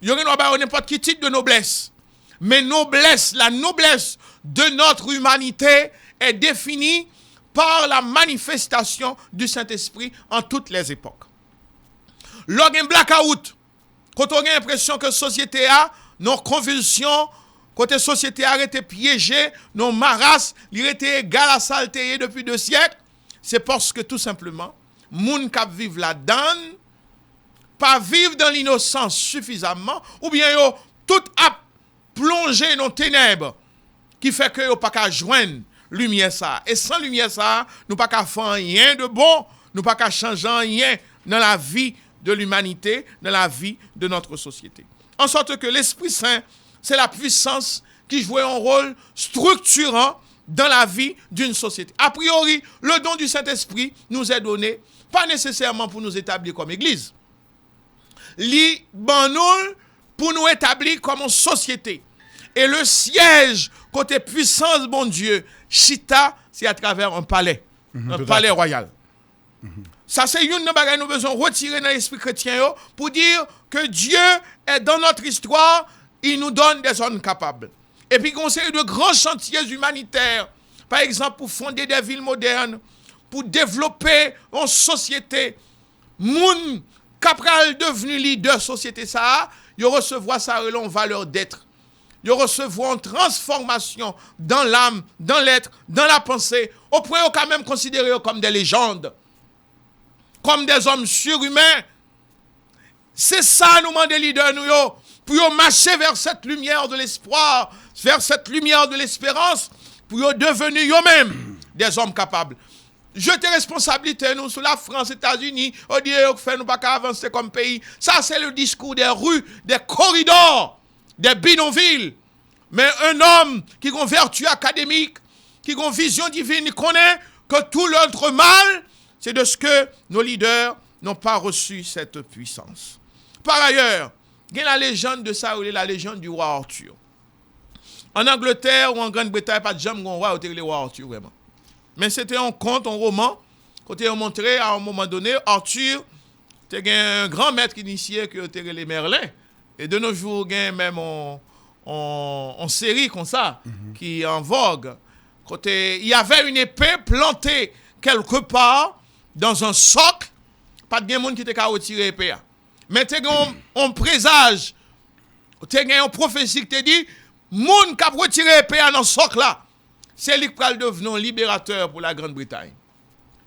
Il y a n'importe quel titre de noblesse. Mais la noblesse de notre humanité est définie par la manifestation du Saint-Esprit en toutes les époques. Lors d'un blackout, quand on a l'impression que la société a nos convulsions, côté société a été piégée, nos marasses, il était égal à saleté depuis 2 siècles, c'est parce que tout simplement, moun k'ap vive là-dedans, pas vivre dans l'innocence suffisamment, ou bien yo tout a plongé dans les ténèbres, qui fait que yo pas qu'à joindre lumière ça. Et sans lumière ça, nous pas qu'à faire rien de bon, nous pas qu'à changer rien dans la vie de l'humanité, dans la vie de notre société. En sorte que l'Esprit Saint, c'est la puissance qui joue un rôle structurant dans la vie d'une société. A priori, le don du Saint-Esprit nous est donné, pas nécessairement pour nous établir comme Église, li banol pour nous établir comme société. Et le siège côté puissance, bon Dieu, Chita, c'est à travers un palais, un palais royal. Ça, c'est une bagage nous besoin retirer dans l'esprit chrétien pour dire que Dieu est dans notre histoire, il nous donne des hommes capables. Et puis, on sait de grands chantiers humanitaires, par exemple, pour fonder des villes modernes, pour développer une société. Moun capral devenu leader société ça, il recevoir ça en valeur d'être. Il recevoir une transformation dans l'âme, dans l'être, dans la pensée. Au point où quand même considéré comme des légendes, comme des hommes surhumains. C'est ça nous demande les leaders nous pour marcher vers cette lumière de l'espoir, vers cette lumière de l'espérance pour devenir eux-mêmes des hommes capables. Jeter responsabilité nous sur la France, États-Unis, on dit que fait nous pas avancer comme pays. Ça c'est le discours des rues, des corridors, des bidonvilles. Mais un homme qui a une vertu académique, qui a une vision divine, il connaît que tout l'autre mal, c'est de ce que nos leaders n'ont pas reçu cette puissance. Par ailleurs, il y a la légende de ça, la légende du roi Arthur. En Angleterre ou en Grande-Bretagne, pas de jamais un roi le roi Arthur vraiment. Mais c'était un conte, un roman, quand on montré à un moment donné, Arthur, c'était un grand maître initié qui était les Merlin. Et de nos jours, il y a même en série comme ça, qui est en vogue. Côté, il y avait une épée plantée quelque part dans un socle. Pas de monde qui était qu'à retirer l'épée. Mais tu as un présage, tu as une prophétie qui te dit, monde qui a retiré l'épée dans ce socle là, c'est lui qui va devenir un libérateur pour la Grande-Bretagne.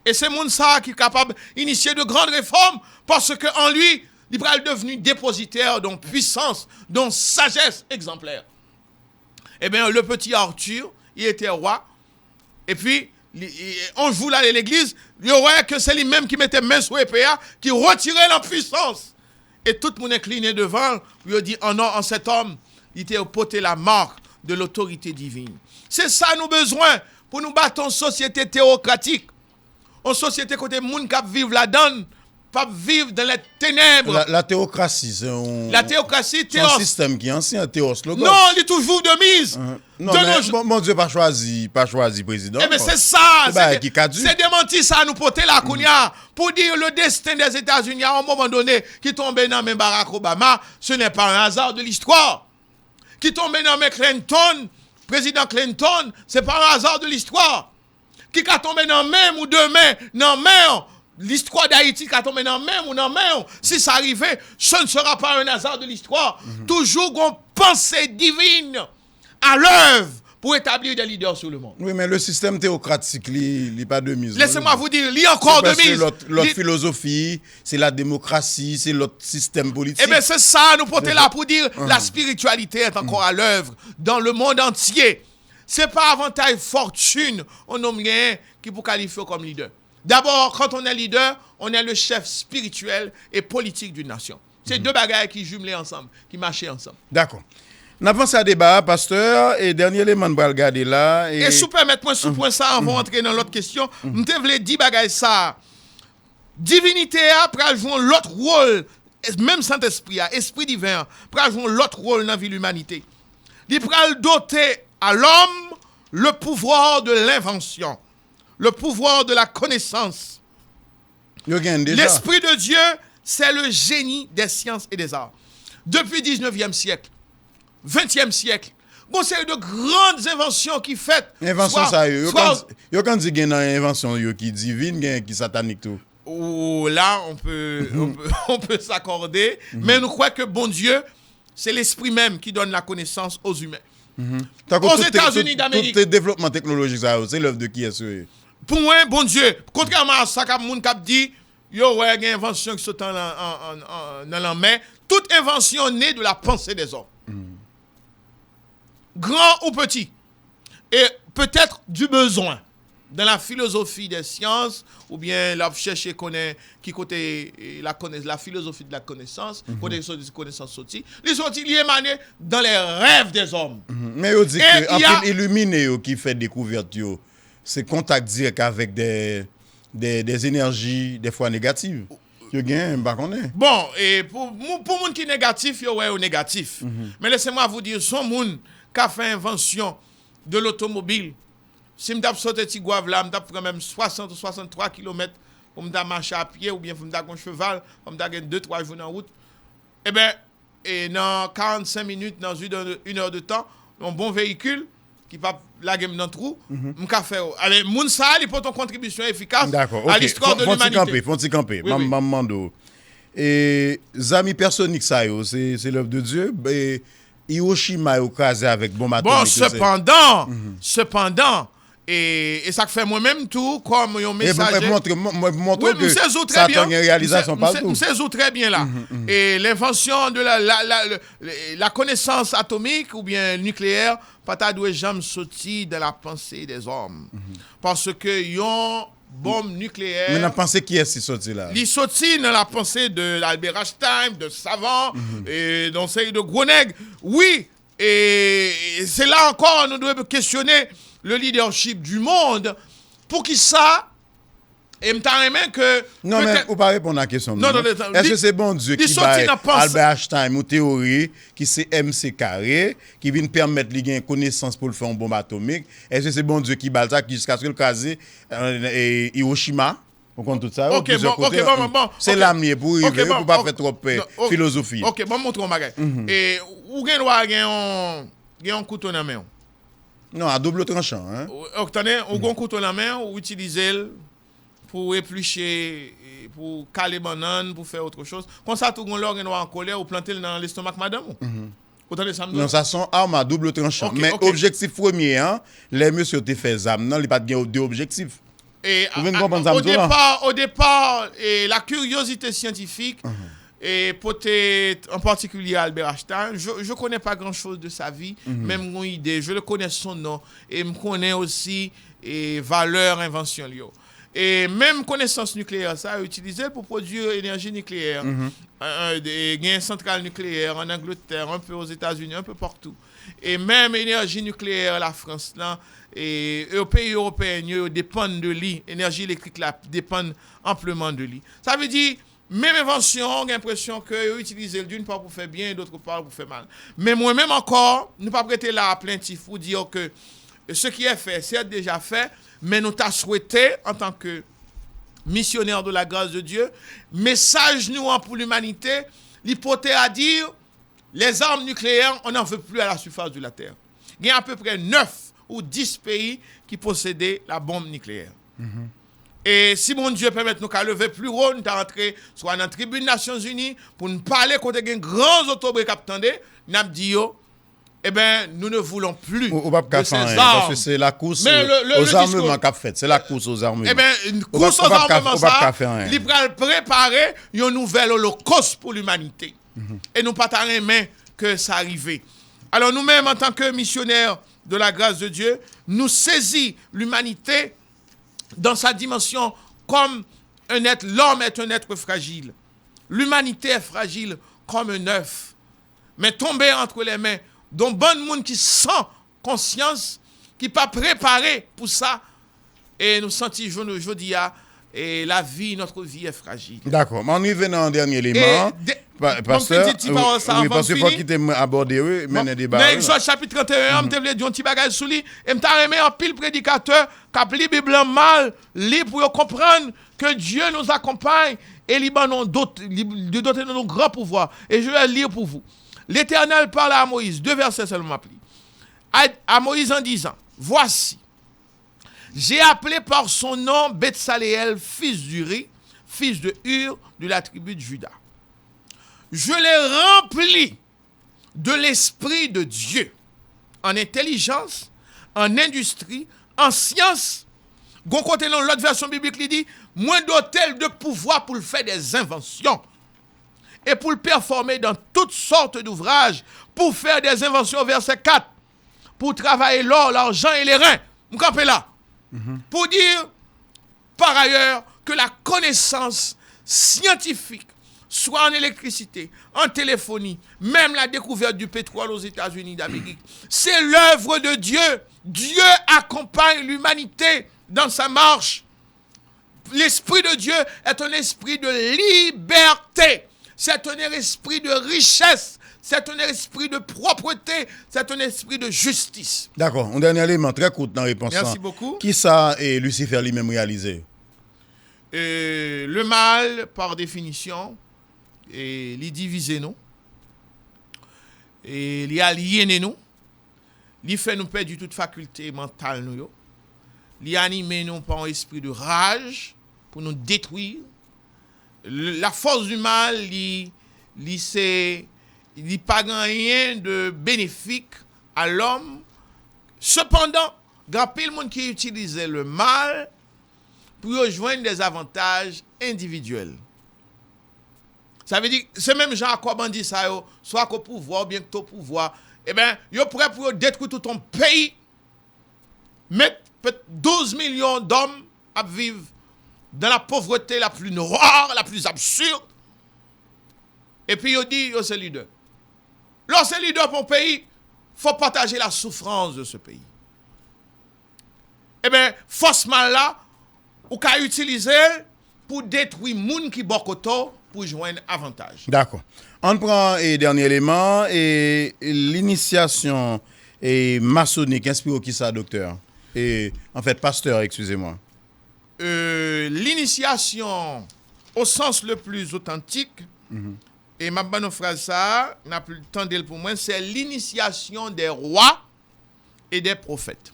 Et c'est monde ça qui est capable d'initier de grandes réformes parce qu'en lui, il va devenir dépositaire d'une puissance, d'une sagesse exemplaire. Eh bien, le petit Arthur, il était roi. Et puis, on joue là à l'église, il y aurait que c'est lui-même qui mettait main sur l'épée, qui retirait la puissance. Et tout le monde incliné devant, il dit, oh non, en cet homme, il était porté la marque de l'autorité divine. C'est ça nous besoin pour nous battre en société théocratique. En société côté monde qui vivent là-dedans, pas vivre dans les ténèbres. La théocratie, c'est un... La théocratie, c'est un système qui est ancien, théos. Non, il est toujours de mise. Non, mais mon Dieu, pas choisi président. Eh bien, c'est ça. C'est démenti ça, nous porter la Kounia pour dire le destin des États-Unis à un moment donné qui tombait dans même Barack Obama, ce n'est pas un hasard de l'histoire. Qui tombait dans même Clinton, président Clinton, ce n'est pas un hasard de l'histoire. Qui a tombé dans même ou demain, dans même l'histoire d'Haïti qui a tombé dans même ou dans même, si ça arrivait, ce ne sera pas un hasard de l'histoire. Toujours une pensée divine à l'œuvre pour établir des leaders sur le monde. Oui, mais le système théocratique, il n'est pas de mise. Laissez-moi vous dire, il y a encore de mise. L'autre philosophie, c'est la démocratie, c'est l'autre système politique. Eh bien, c'est ça, nous porter là pour dire la spiritualité est encore à l'œuvre dans le monde entier. Ce n'est pas avantage fortune, on nomme rien qui pour qualifier comme leader. D'abord, quand on est leader, on est le chef spirituel et politique d'une nation. C'est deux bagages qui jumelent ensemble, qui marchent ensemble. D'accord. Nous avons à débat, pasteur, et dernier élément de regarder là. Et si vous permettez-moi sous point ça, avant d'entrer dans l'autre question, je voulais dire bagages ça. Divinité après jouer l'autre rôle, même Saint-Esprit, esprit divin, après jouer l'autre rôle dans la vie de l'humanité. Il peut doter à l'homme le pouvoir de l'invention, le pouvoir de la connaissance. L'Esprit de Dieu, c'est le génie des sciences et des arts. Depuis le 19e siècle, 20e siècle, bon, c'est de grandes inventions qui faites. Invention ça, il y a quand dit qu'il y a une invention qui est divine, qui est satanique tout. Oh, là, on peut s'accorder, mais nous croyons que bon Dieu, c'est l'esprit même qui donne la connaissance aux humains. Aux États-Unis d'Amérique. Tout le développement technologique, c'est l'œuvre de qui est-ce? Pour moi, bon Dieu, contrairement à ça, comme mon dit, il y a une invention qui se tend dans la main. Toute invention naît de la pensée des hommes. Grand ou petit. Et peut-être du besoin. Dans la philosophie des sciences, ou bien la chercher qui côté la philosophie de la connaissance, côté de connaissance sortie, les sorties liées émanent dans les rêves des hommes. Mais on dit que en illuminé qui fait découverte, c'est contact direct avec des énergies des fois négatives. Bon, et pour monde qui est négatif, il y a négatif. Mais laissez-moi vous dire, son monde qui a fait invention de l'automobile, si je suis sorti de Guave là, je suis quand même 60 ou 63 km pour me marcher à pied ou bien pour me faire un cheval, pour me faire 2-3 jours en route. Eh bien, dans 45 minutes, dans une heure de temps, un bon véhicule qui va la game dans le trou, je vais faire. Allez, Mounsa, il peut une contribution efficace à l'histoire de l'humanité. Faut-il camper, Mamando. Et Zami Personique, ça, c'est l'œuvre de Dieu. Et Hiroshima est casé avec bombe atomique. Bon, cependant, Et ça fait moi-même tout comme un message. Montre Oui, que ça a une réalisation partout. C'est très bien là. Et l'invention de la connaissance atomique ou bien nucléaire, pas ta doit jamais sortir de la pensée des hommes. Parce que yon bombe nucléaire. Mais la pensée qui est sorti là? Il sorti dans la pensée de Albert Einstein, de savants, et dans celle de Gronegg. Oui, et c'est là encore, nous devons questionner le leadership du monde. Pour qui ça? Et me que. Non, mais vous ne pas répondre à la question. Non, est-ce que c'est bon Dieu qui va Albert Einstein ou théorie qui c'est MC carré, qui vient permettre de gagner connaissance pour le faire une bombe atomique? Est-ce que c'est bon Dieu qui bat ça jusqu'à ce que le casier Hiroshima? On compte tout ça. Ok, bon. C'est l'amier pour y arriver, pour pas faire trop philosophie. Ok, bon, montre un bagage. Et où gagne un couteau dans la main? Non, à double tranchant. Hein? Attendez, ou un couteau dans la main, ou utiliser pour éplucher, pour caler banane, pour faire autre chose. Comme ça, tout le monde est en colère ou planter dans l'estomac, madame. Non, ça sont armes à double tranchant. Mais objectif premier, hein, les messieurs te fait zam, non, il n'y a pas de deux objectifs. Et au départ, la curiosité scientifique, et peut-être en particulier Albert Einstein, je ne connais pas grand-chose de sa vie, même mon idée, je le connais son nom, et je connais aussi les valeurs, inventions. Et même connaissance nucléaire, ça a utilisé pour produire énergie nucléaire. Il y a une centrale nucléaire en Angleterre, un peu aux États-Unis, un peu partout. Et même énergie nucléaire, la France, là, et les pays européens, ils dépendent de lui. L'énergie électrique là, dépend amplement de lui. Ça veut dire, même invention, on a l'impression qu'ils utilisent d'une part pour faire bien et d'autre part pour faire mal. Mais moi-même encore, nous ne pas prêter là à plaintif pour dire que ce qui est fait, c'est déjà fait. Mais nous t'as souhaité, en tant que missionnaire de la grâce de Dieu, message nous pour l'humanité, l'hypothèse à dire, les armes nucléaires, on n'en veut plus à la surface de la Terre. Il y a à peu près 9 ou 10 pays qui possédaient la bombe nucléaire. Et si mon Dieu permet nous qu'à lever plus haut, nous t'as rentré soit dans la tribune des Nations Unies, pour nous parler contre les grands autobres qui attendent, nous avons dit, eh bien, nous ne voulons plus de ces armes. Parce que c'est la course aux armements qu'a fait. C'est la course aux armements. Eh bien, une course aux armements, ça, il va préparer une nouvelle holocauste pour l'humanité. Et nous pas main que ça arrive. Alors nous-mêmes, en tant que missionnaires de la grâce de Dieu, nous saisissons l'humanité dans sa dimension comme un être. L'homme est un être fragile. L'humanité est fragile comme un œuf. Mais tombé entre les mains d'un bon monde qui sent conscience, qui n'est pas préparé pour ça. Et nous sentons aujourd'hui, et la vie, notre vie est fragile. D'accord. Mais on y vient en dernier élément. Pasteur, parce qu'il faut qu'il t'ait abordé, mener des débat. Dans Exode chapitre 31, je vais dire un petit bagage sur lui. Et je vais remettre un pile prédicateur qui a lu la Bible mal, pour comprendre que Dieu nous accompagne et il nous donne nos grands pouvoirs. Et je vais lire pour vous. L'Éternel parle à Moïse, 2 versets seulement appelés. À Moïse en disant, voici, j'ai appelé par son nom Betsaléel, fils d'Uri, fils de Hur, de la tribu de Juda. Je l'ai rempli de l'Esprit de Dieu, en intelligence, en industrie, en science. Côté dans l'autre version biblique, il dit, moins d'hôtel de pouvoir pour faire des inventions. Et pour le performer dans toutes sortes d'ouvrages, pour faire des inventions, verset 4, pour travailler l'or, l'argent et les reins. Vous comprenez là? Pour dire, par ailleurs, que la connaissance scientifique, soit en électricité, en téléphonie, même la découverte du pétrole aux États-Unis d'Amérique, c'est l'œuvre de Dieu. Dieu accompagne l'humanité dans sa marche. L'Esprit de Dieu est un esprit de liberté. C'est un esprit de richesse. C'est un esprit de propreté. C'est un esprit de justice. D'accord. Un dernier élément très court dans la réponse. Merci beaucoup. Qui ça et Lucifer lui-même réalisé? Le mal, par définition, il divise nous. Et il aliène nous. Il fait nous perdre toute faculté mentale. Il anime nous par un esprit de rage pour nous détruire. La force du mal, il n'y a pas rien de bénéfique à l'homme. Cependant, grand pile monde qui utilise le mal pour rejoindre des avantages individuels. Ça veut dire, c'est même Jean Jacob on dit ça, soit qu'au pouvoir, bien que au pouvoir, eh bien, yo prêt pour détruire tout ton pays, mettre 12 millions d'hommes à vivre dans la pauvreté la plus noire, la plus absurde. Et puis, il dit, c'est leader. Lorsque c'est leader pour un pays, il faut partager la souffrance de ce pays. Eh bien, force mal là, ou qu'à utiliser pour détruire les gens qui bokoto pour joindre avantage. D'accord. On prend un dernier élément et l'initiation maçonnique. Inspire qui ça, docteur? Et en fait, pasteur, excusez-moi. L'initiation au sens le plus authentique, et ma bonne phrase ça, n'a plus le temps d'elle pour moi, c'est l'initiation des rois et des prophètes.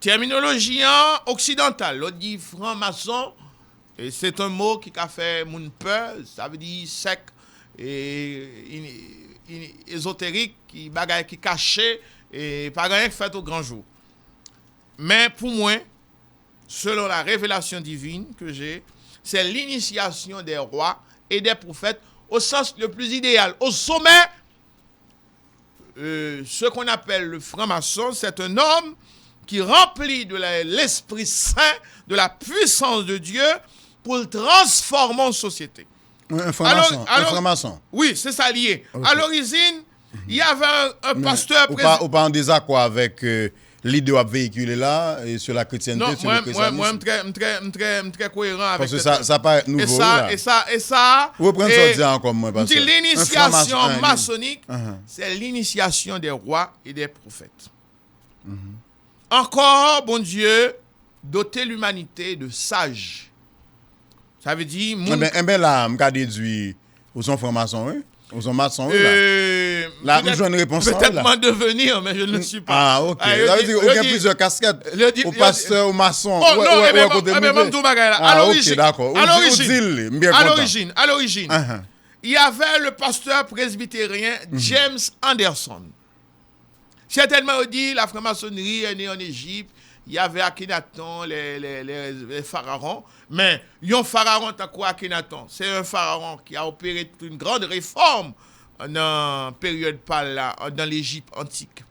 Terminologie occidentale, on dit franc-maçon, et c'est un mot qui a fait mon peur, ça veut dire sec et ésotérique, qui bagaille qui caché et pas rien fait au grand jour. Mais pour moi, selon la révélation divine que j'ai, c'est l'initiation des rois et des prophètes au sens le plus idéal. Au sommet, ce qu'on appelle le franc-maçon, c'est un homme qui remplit de l'Esprit Saint, de la puissance de Dieu, pour le transformer en société. Un franc-maçon. Un franc-maçon. Oui, c'est ça lié. Okay. À l'origine, il y avait un pasteur... Ou pas en désaccord avec l'idée à véhiculer là, et sur la chrétienté, non, sur le christianisme. Moi, je suis très cohérent avec ça. Parce que ça paraît nouveau. Et ça... Vous prenez ça dire encore moins, parce que... L'initiation maçonnique, c'est l'initiation des rois et des prophètes. Encore, bon Dieu, doter l'humanité de sages. Ça veut dire... Eh bien là, je vais déduire, vous sont francs-maçons, oui? Vous sont maçons, oui, là? Là, nous jouons une réponse là. Peut-être m'en devenir, mais je ne le suis pas. Ah, ok. Ça veut dire qu'il y a plusieurs casquettes. Au pasteur, au maçon. Oh non, à l'origine, il y avait le pasteur presbytérien James Anderson. Certainement, on dit la franc-maçonnerie est née en Égypte. Il y avait Akhenaton, les pharaons. Mais un pharaon, t'as quoi Akhenaton? C'est un pharaon qui a opéré une grande réforme dans la période dans l'Égypte antique.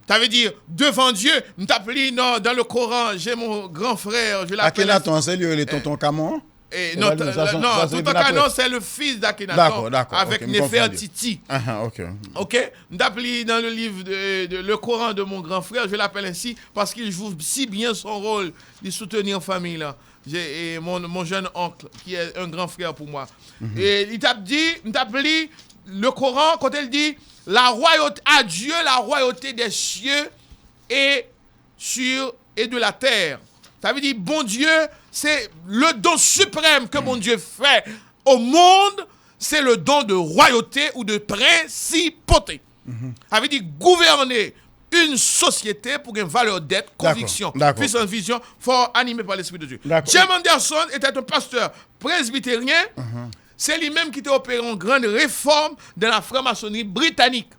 Ça veut dire, devant Dieu, dans le Coran, j'ai mon grand frère, je l'appelle... Akhenaton, c'est lui, les tontons Camon? Non, Toutankhamon, c'est le fils d'Akhenaton. D'accord. Avec Néfertiti. Ok. D'appli dans le livre le Coran de mon grand frère, je l'appelle ainsi parce qu'il joue si bien son rôle de soutenir la famille là. Et mon jeune oncle qui est un grand frère pour moi. Et il t'a dit le Coran quand il dit la royauté à Dieu, la royauté des cieux et de la terre. Ça veut dire bon Dieu, c'est le don suprême que mon Dieu fait au monde, c'est le don de royauté ou de principauté. Ça veut dire gouverner une société pour une valeur d'être, conviction, puissance, vision, fort animé par l'Esprit de Dieu. James Anderson était un pasteur presbytérien. C'est lui-même qui a opéré une grande réforme de la franc-maçonnerie britannique.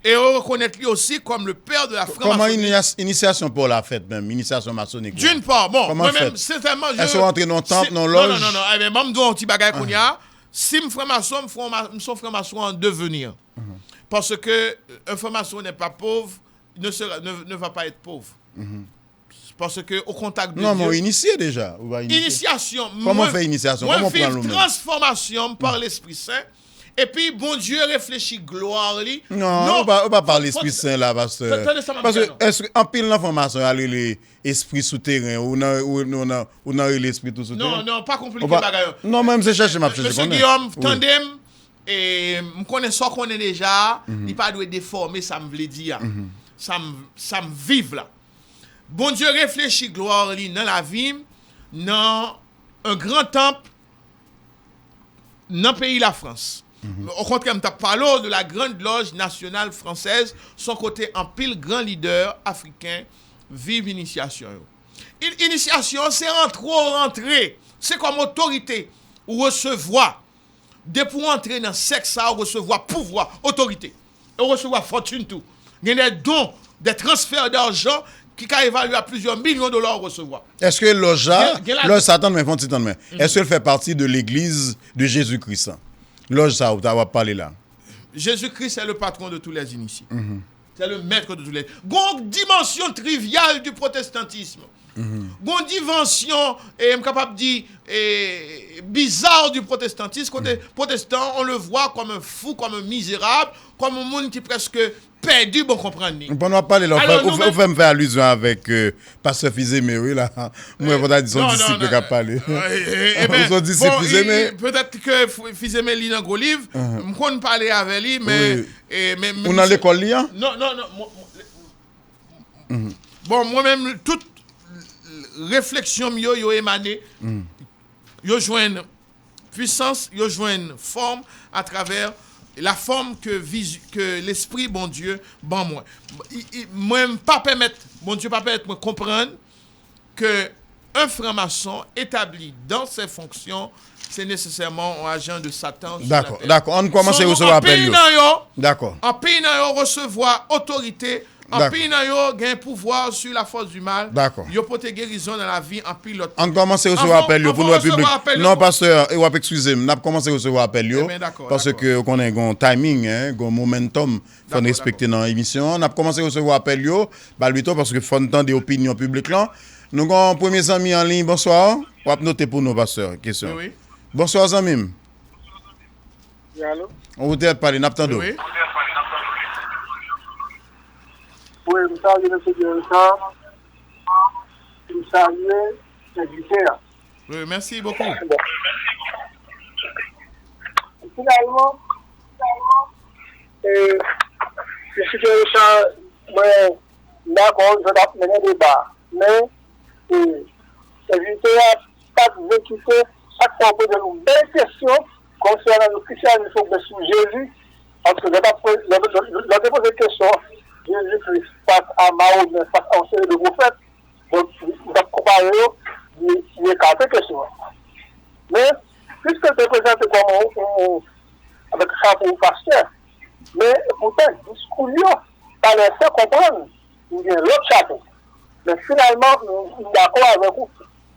Et on reconnaît lui aussi comme le père de la franc-maçonnerie. Comment initiation pour la fête même, initiation maçonnique? D'une part, bon, moi-même, sincèrement, Est-ce qu'on rentre dans le temple, dans l'loge? Non, mais même dans un petit bagage qu'on y a, si je suis franc-maçon, je suis franc-maçon en devenir. Parce que un franc-maçon n'est pas pauvre, ne va pas être pauvre. Parce que au contact de Dieu... Non, mais initié déjà. Initiation. Comment on fait initiation? Comment on prend le transformation par l'Esprit Saint. Et puis, bon Dieu réfléchit gloire. Non, on va pas parler l'Esprit Saint là, parce que en pile l'information, il y a l'esprit souterrain ou dans l'esprit tout souterrain. Non, pas compliqué. Non, même c'est chercher ma Monsieur Guillaume, tandem, et je connais ça qu'on est déjà, il pas doit déformer, ça me veut dire. Ça me vive là. Bon Dieu réfléchit gloire dans la vie, dans un grand temple, dans le pays de la France. Au contraire, je parle de la Grande Loge nationale française, son côté en pile grand leader africain, vive initiation. Initiation, c'est rentrer. C'est comme autorité ou recevoir. Dès pour entrer dans le sexe, ça, recevoir pouvoir, autorité. Et recevoir fortune tout. Il y a des dons, des transferts d'argent qui a évalué à plusieurs millions de dollars à recevoir. Est-ce que Loja, Loge Satan, mais font main. Est-ce qu'elle fait partie de l'église de Jésus-Christ? Loge ça, tu vas parler là. Jésus-Christ est le patron de tous les initiés. C'est le maître de tous les. Une dimension triviale du protestantisme. Une dimension, et je suis capable de dire, bizarre du protestantisme. Côté protestant, on le voit comme un fou, comme un misérable, comme un monde qui est presque perdu, bon comprendre. Bon, on va parler là. Vous me faire allusion avec Pasteur Fils-Aimé, oui, là. Moi, je vais dire son disciple qui a parlé. Son disciple Fils-Aimé. Peut-être que Fils-Aimé lit dans le livre. Je ne peux pas parler avec lui, mais. On a l'école là? Non. Bon, moi-même, toute réflexion yo émané, yo joignent puissance, yo joignent forme à travers la forme que l'esprit bon Dieu ban moi. Moi pas permettre bon Dieu pas permettre moi comprendre que un franc-maçon établi dans ses fonctions c'est nécessairement un agent de Satan. D'accord. On commence à recevoir appel. D'accord. En pays nan yo recevoir autorité. En pays nan yo gain pouvoir sur la force du mal. D'accord. Yo pote guérison dans la vie en pilote. On commence à recevoir appel pour nous public. Non pasteur, excusez-moi, n'a commencé à recevoir appel parce que on a un timing un momentum faut respecter dans l'émission. On a commencé à recevoir appel balbito parce que faut entendre des opinions publiques là. Nous avons premier ami en ligne. Bonsoir. On va noter pour nous pasteur question. Oui. Bonsoir Zamim. Oui, allô? On vous parler n'attendons. Oui. Oui, je salue M. Directeur. Je salue l'invitaire. Oui, merci beaucoup. Finalement, je suis d'accord, je vais mener le débat. Mais l'invitaire n'a pas vécu chaque fois que de nous belles questions concernant le christianisme sur Jésus. Parce que je vais poser des questions. Jésus-Christ face à Mahomet, face à un seul de prophètes. Donc, vous avez comparé, il y a quelques questions. Mais, puisque tu es présenté comme avec un chapeau pasteur, mais pourtant, le discours, ça les fait comprendre qu'il y a l'autre chapeau. Mais finalement, je suis d'accord avec vous,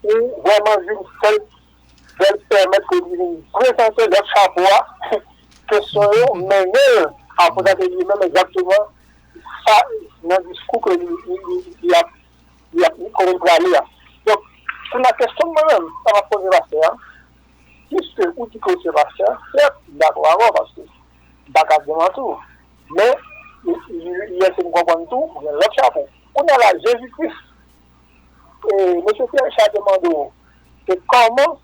pour vraiment je permettre que vous présentez l'autre chapeau, question, mais à présenter lui-même exactement. Ça, dans le discours qu'il a parlé. Donc, pour la question moi-même, ça va poser la faire. Puisque, où dit que c'est la faire, certes, d'accord, parce que, d'accord, devant tout. Mais, il y a ce qu'on comprend tout, il y a l'autre chapeau. On a là Jésus-Christ. Et M. Pierre Richard demande, c'est comment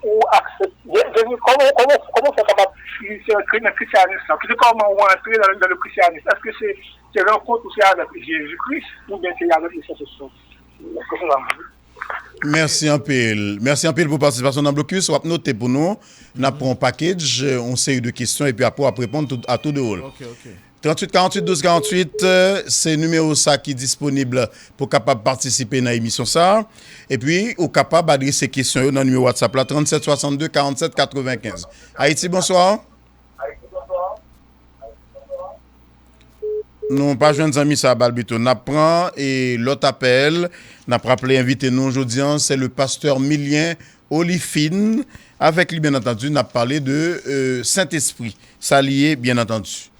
ou accepter. Comment c'est capable de le christianisme? Comment on va entrer dans le christianisme? Est-ce que c'est rencontre aussi avec Jésus-Christ ou bien c'est avec les sociétés? Merci un peu pour participation dans Blocus. On va noter pour nous. On a pris un package, on série de questions et puis après on va répondre à tout de rôle. OK. 38 48 12 48, c'est le numéro ça qui est disponible pour capable participer dans l'émission ça. Et puis, ou capable d'adresser questions dans le numéro WhatsApp là 37 62 47 95. Haïti, bonsoir. Non, pas jeunes amis ça balbito. N'a prend et l'autre appel, n'a rappelé invité nous aujourd'hui, c'est le pasteur Milien Olifine. Avec lui bien entendu, n'a parlé de Saint-Esprit. Ça lié bien entendu.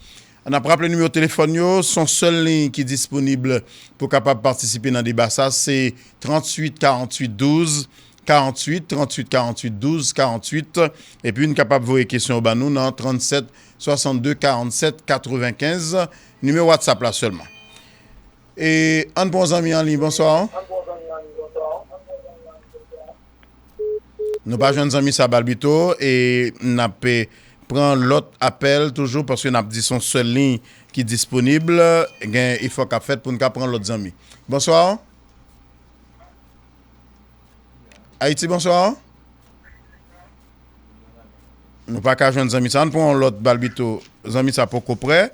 On a rappelé le numéro de téléphone, son seul ligne qui est disponible pour capable participer dans le débat, ça c'est 38 48 12 48, 38 48 12 48, et puis une capable de vous questions au banou dans 37 62 47 95, numéro WhatsApp là seulement. Et un bon ami en ligne, bonsoir. Nous pas jeunes amis ça balbito et n'a pas prend l'autre appel toujours parce que n'a dit son seule ligne qui est disponible, il faut qu'a fait pour nous prendre l'autre amis. Bonsoir. Haïti, bonsoir. Nous pas qu'à joindre amis ça, on prend l'autre balbito, amis ça poko près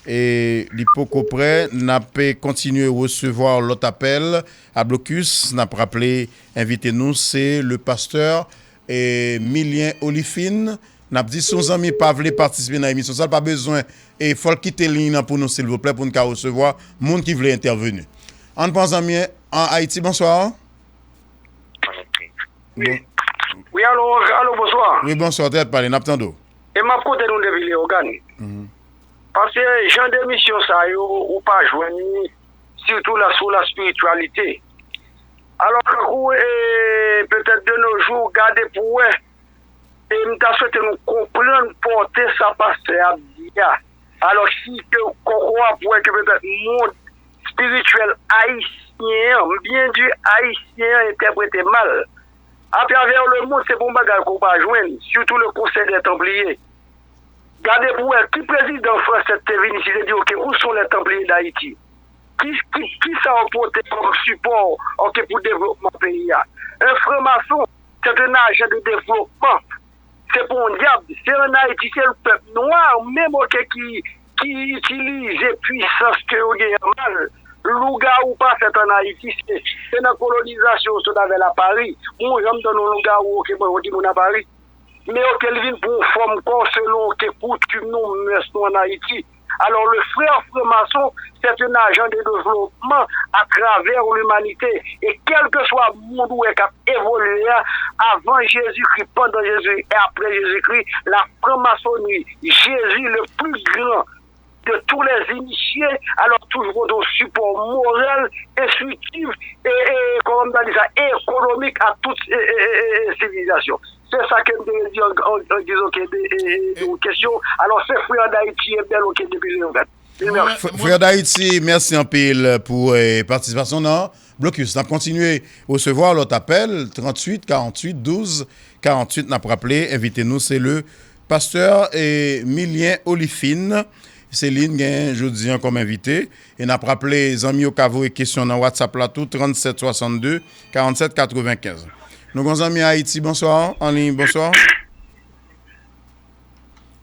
et li poko près n'a pas continuer à recevoir l'autre appel à Blocus, n'a rappelé invité nous c'est le pasteur Milien Olifine. N'a dit son ami pas veut participer dans l'émission, ça pas besoin et faut quitter ligne pour nous s'il vous plaît pour nous recevoir monde qui veut intervenir. On pense ami en Haïti, bonsoir. Oui. Oui, allô, bonsoir. Oui, bonsoir, t'es parlé, n'attendons. Et ma côté nous devons les organes. Parce que genre d'émission ça ou pas joindre surtout là sur la spiritualité. Alors que peut-être de nos jours garder pour et nous souhaité nous comprendre porter ça pasteur Abdia. Alors si que croit pour que peut-être monde spirituel haïtien, bien du haïtien interprété mal. À travers le monde, c'est bon bagage qu'on va joindre, surtout le Conseil des Templiers. Regardez pour elle, qui président français est venu ici et dit, ok, où sont les Templiers d'Haïti? Qui ça a apporté comme support pour le développement du pays? Un franc-maçon, c'est un agent de développement. C'est pour un diable. C'est un Haïti, c'est le peuple noir, même qui utilise puissance que vous avez mal. Louga ou pas, c'est en Haïti, c'est la colonisation, c'est avec la Paris. Moi, j'aime dans le Louga ou on dit à Paris. Mais auquel vient pour forme selon que coutume nous en Haïti. Alors le frère franc-maçon, c'est un agent de développement à travers l'humanité. Et quel que soit le monde où il a évolué, avant Jésus-Christ, pendant Jésus et après Jésus-Christ, la franc-maçonnerie, Jésus le plus grand de tous les initiés, alors toujours de support moral, instructif et comment on dit ça, et économique à toute civilisation. C'est ça que je dis en disant que des questions. Alors, c'est frère d'Haïti est bien ok depuis le Frère d'Haïti, merci un peu pour participation dans Blocus. On a continué à recevoir l'autre appel, 38 48 12 48. On a rappelé, invitez-nous, c'est le pasteur Milien Olifine. Céline, je dis comme invité. Et on a rappelé les amis au Cavo et questions dans WhatsApp là tout 37 62 47 95. Nous avons amis à Haïti, bonsoir. En ligne, bonsoir.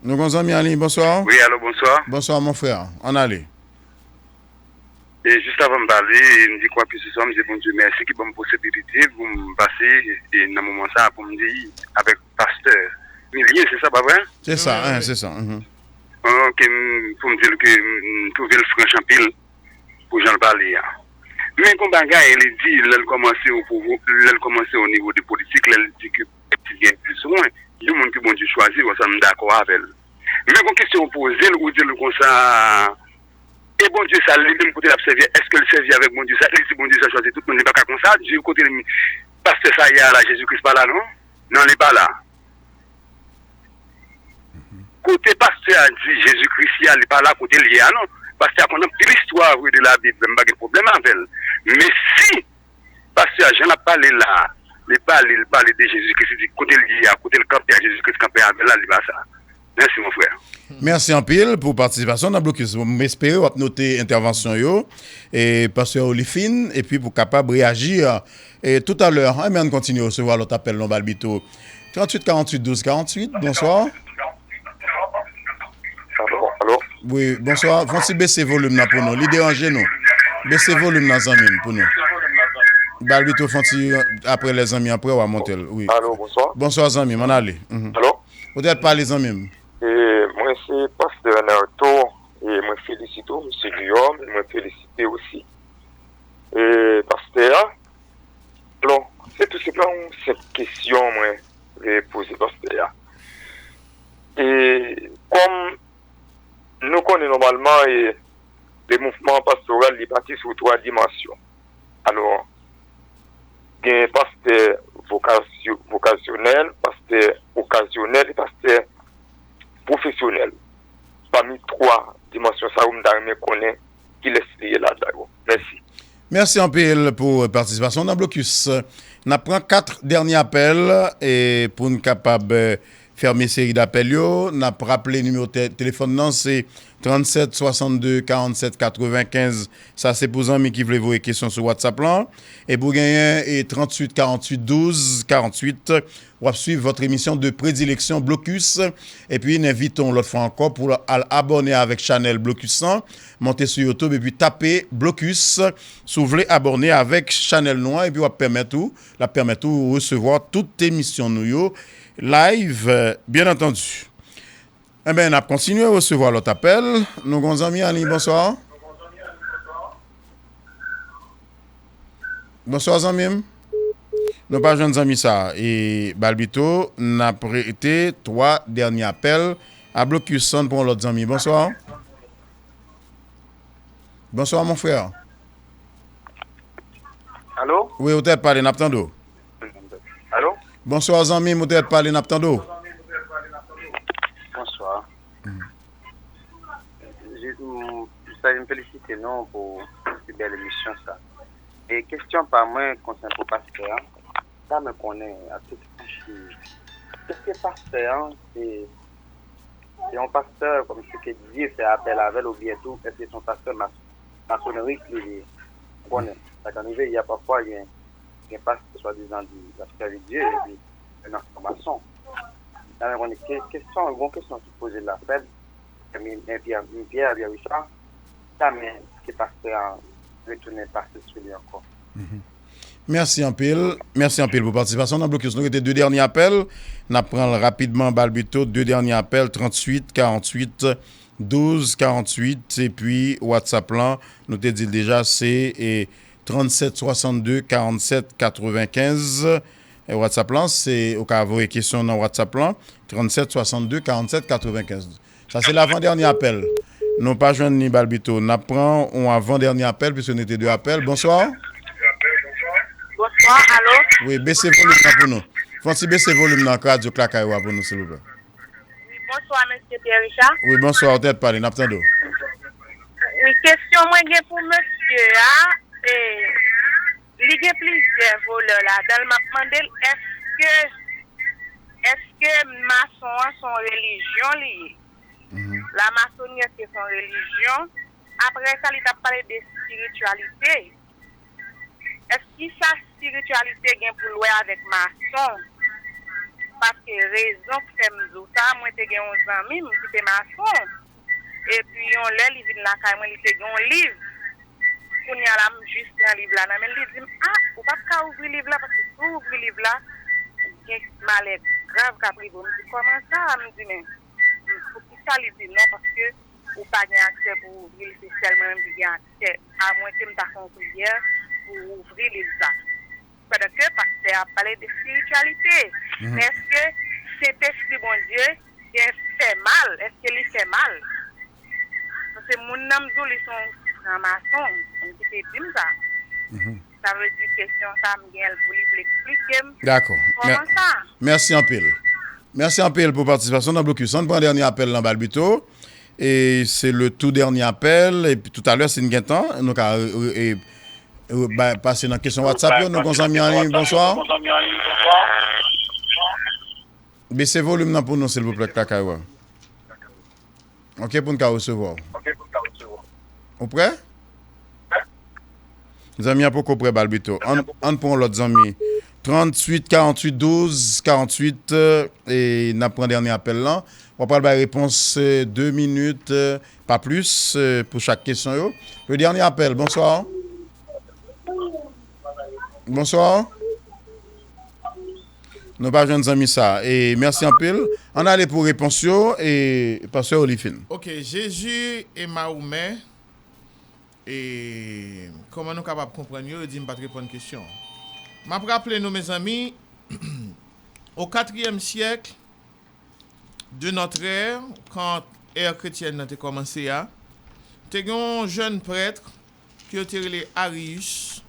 Nous avons amis en ligne, bonsoir. Oui, allô, bonsoir. Bonsoir, mon frère. On allait. Et juste avant de parler, il me dit quoi plus ce soir, je dis bon Dieu merci qui bonne possibilité pour me passer et dans le moment ça pour me dire avec pasteur Milien, c'est ça pas vrai? C'est ça, hein, c'est ça. Ok, pour me dire que trouver le franc champil pour j'en parler. Mais comme bagage, il dit, il commencer au niveau de politique, il dit que il y a plus ou moins, il y a des gens qui vont choisir, ça me d'accord avec. Mais quand question posée, ou dire comme ça, et bon Dieu, ça, lui, côté l'observer, est-ce que le servir avec bon Dieu, ça, si bon Dieu, ça choisit tout le monde, n'est pas comme ça, j'ai côté, parce que ça y a là, Jésus-Christ pas là, non? Non, il n'est pas là. Côté pasteur a dit Jésus-Christ, il n'est pas là, côté lié, non? Parce qu'il y a l'histoire de la Bible, il n'y a pas de problème avec elle. Mais si, parce que je n'ai pas là, il parle de Jésus-Christ, il dit côté lié, côté le camp, il y a Jésus-Christ campé avec là, il va ça. Merci mon frère. Merci en pile pour participation dans Blocus. J'espère que vous noter intervention yo et pasteur Olifine et puis pour capable réagir et tout à l'heure. On continue à recevoir l'autre appel non Balbito. 38 48 12 48. Bonsoir. Allô? Oui, bonsoir. Faut baisser volume là pour nous. L'idée déranger nous. Baisser volume dans amis pour nous. Balbito font après les amis après on va monter. Oui. Allô, bonsoir. Bonsoir amis, on allez. Allô? Peut-être pas les amis. Et moi c'est pasteur Naruto et moi félicite monsieur Guillaume, moi félicite aussi. Et pasteur, alors c'est tout simplement cette question moi que poser pasteur. Et comme nous connaissons normalement les mouvements pastoraux ils partent sur 3 dimensions. Alors, il y a un pasteur vocationnel, pasteur occasionnel et pasteur professionnel. Parmi 3 dimensions, ça me connaît qui laisse là-dedans. Merci. Merci en PL pour participation dans Blocus. On prend 4 derniers appels et pour nous capable fermer série d'appels yo, n'a rappelé numéro de téléphone non c'est 37 62 47 95. Ça c'est pour amis qui veulent vous questions sur WhatsApp là et pour gagner et 38 48 12 48 ou suivre votre émission de prédilection Blocus et puis nous invitons l'autre fois encore pour abonner avec Channel Blocus 100, monter sur YouTube et puis taper Blocus si vous voulez abonner avec Channel Noir et puis on permet tout de recevoir toute émission nous yo live, bien entendu. Eh bien, on a continué à recevoir l'autre appel. Nous avons amis en ligne, bonsoir. Bonsoir, Zamim. Nous pas jeunes amis ça. Et Balbito n'a prêté 3 derniers appels à Blocus Son pour l'autre ami. Bonsoir. Bonsoir, mon frère. Allô? Oui, vous êtes parlé, Naptando. Allô? Bonsoir, Zamim, vous êtes parlé, Naptando. Bonsoir. Je me félicite non pour cette belle émission ça. Et question par moi concernant le pasteur, ça me connaît à tout est-ce que pasteur c'est un pasteur comme ce que Dieu fait appel avec ou bien tout, est-ce que c'est un pasteur maçonnerie qui connaît. Ça quand il y a parfois il y a un pasteur soi-disant du pasteur de Dieu et puis un information. Alors on est question une bonne question qui pose l'appel. Pierre Richard, ça mais c'est pasteur retourner passer sur lui encore. Merci en pile. Merci en pile pour participation dans Blocus. Nous avons 2 derniers appels. Nous prenons rapidement Balbito. 2 derniers appels, 38 48 12 48. Et puis WhatsApp là, nous te dit déjà, c'est 37 62 47 95. Et WhatsApp là, c'est au cas où vous avez question dans WhatsApp là, 37 62 47 95. Ça, c'est l'avant-dernier appel. Nous pas joindre ni Balbito. Nous prenons un avant-dernier appel puisque nous étions 2 appels. Bonsoir. Bonsoir, allô? Oui, baissez le volume pour nous. Faut-il baisser le volume dans le radio Clakaïwa pour nous, s'il vous plaît? Oui, bonsoir, monsieur Pierre Richard. Oui, bonsoir, peut-être parler, n'attendons. Oui, question moi pour monsieur, il y a plusieurs voleurs là. Dans le map est-ce que maçons sont religion liée? La maçonnerie, c'est son religion. Après ça, il a parlé de spiritualité. Est-ce que sa spiritualité vient pour louer avec maçon? Parce que raison que c'est ça, moi j'ai un ami qui était maçon. Et puis on l'a livre là quand moi il était un livre. On y a là juste un livre là, mais il dit ou pas qu'à ouvrir livre là parce que si ouvrir livre là, il y a malheur grave qu'a pris. Comment ça me dit mais pour qui ça il dit non parce que ou pas gain accès pour ouvrir c'est seulement un gain accès à moins que me ta prière pour ouvrir les ça. Parce que pasteur a parlé de spiritualité. Mais est-ce que cet esprit bon Dieu il fait mal? Est-ce qu'il fait mal? Parce que mon nom ils sont francs-maçons, on dit ça. Ça veut dire question ça me pour l'expliquer. D'accord. Comment ça? Merci en pile. Merci en pile pour participation dans Blocus. On prend un dernier appel dans Balbito. Et c'est le tout dernier appel. Et puis tout à l'heure, c'est une guettant. Donc, passer dans la question WhatsApp. Nous avons mis en ligne. Bonsoir. Baissez le volume pour nous, s'il vous plaît, Kakaïwa. OK, pour nous recevoir. Vous prêt? Les amis, à peu près, Balbito. On prend l'autre amis. 38 48 12 48 et nous prenons dernier appel là. On va prendre la réponse 2 minutes, pas plus, pour chaque question. Le dernier appel, bonsoir. Bonsoir. Nous pas jeunes amis ça. Et merci un peu. On allait pour réponse et pasteur Olifine. Ok, Jésus et Mahomet. Et comment nous sommes capables de comprendre mieux, je ne vais pas répondre à une question. Je vais rappeler nous, mes amis, au 4e siècle de notre ère, quand l'ère chrétienne a commencé, il y a un jeune prêtre qui était appelé Arius,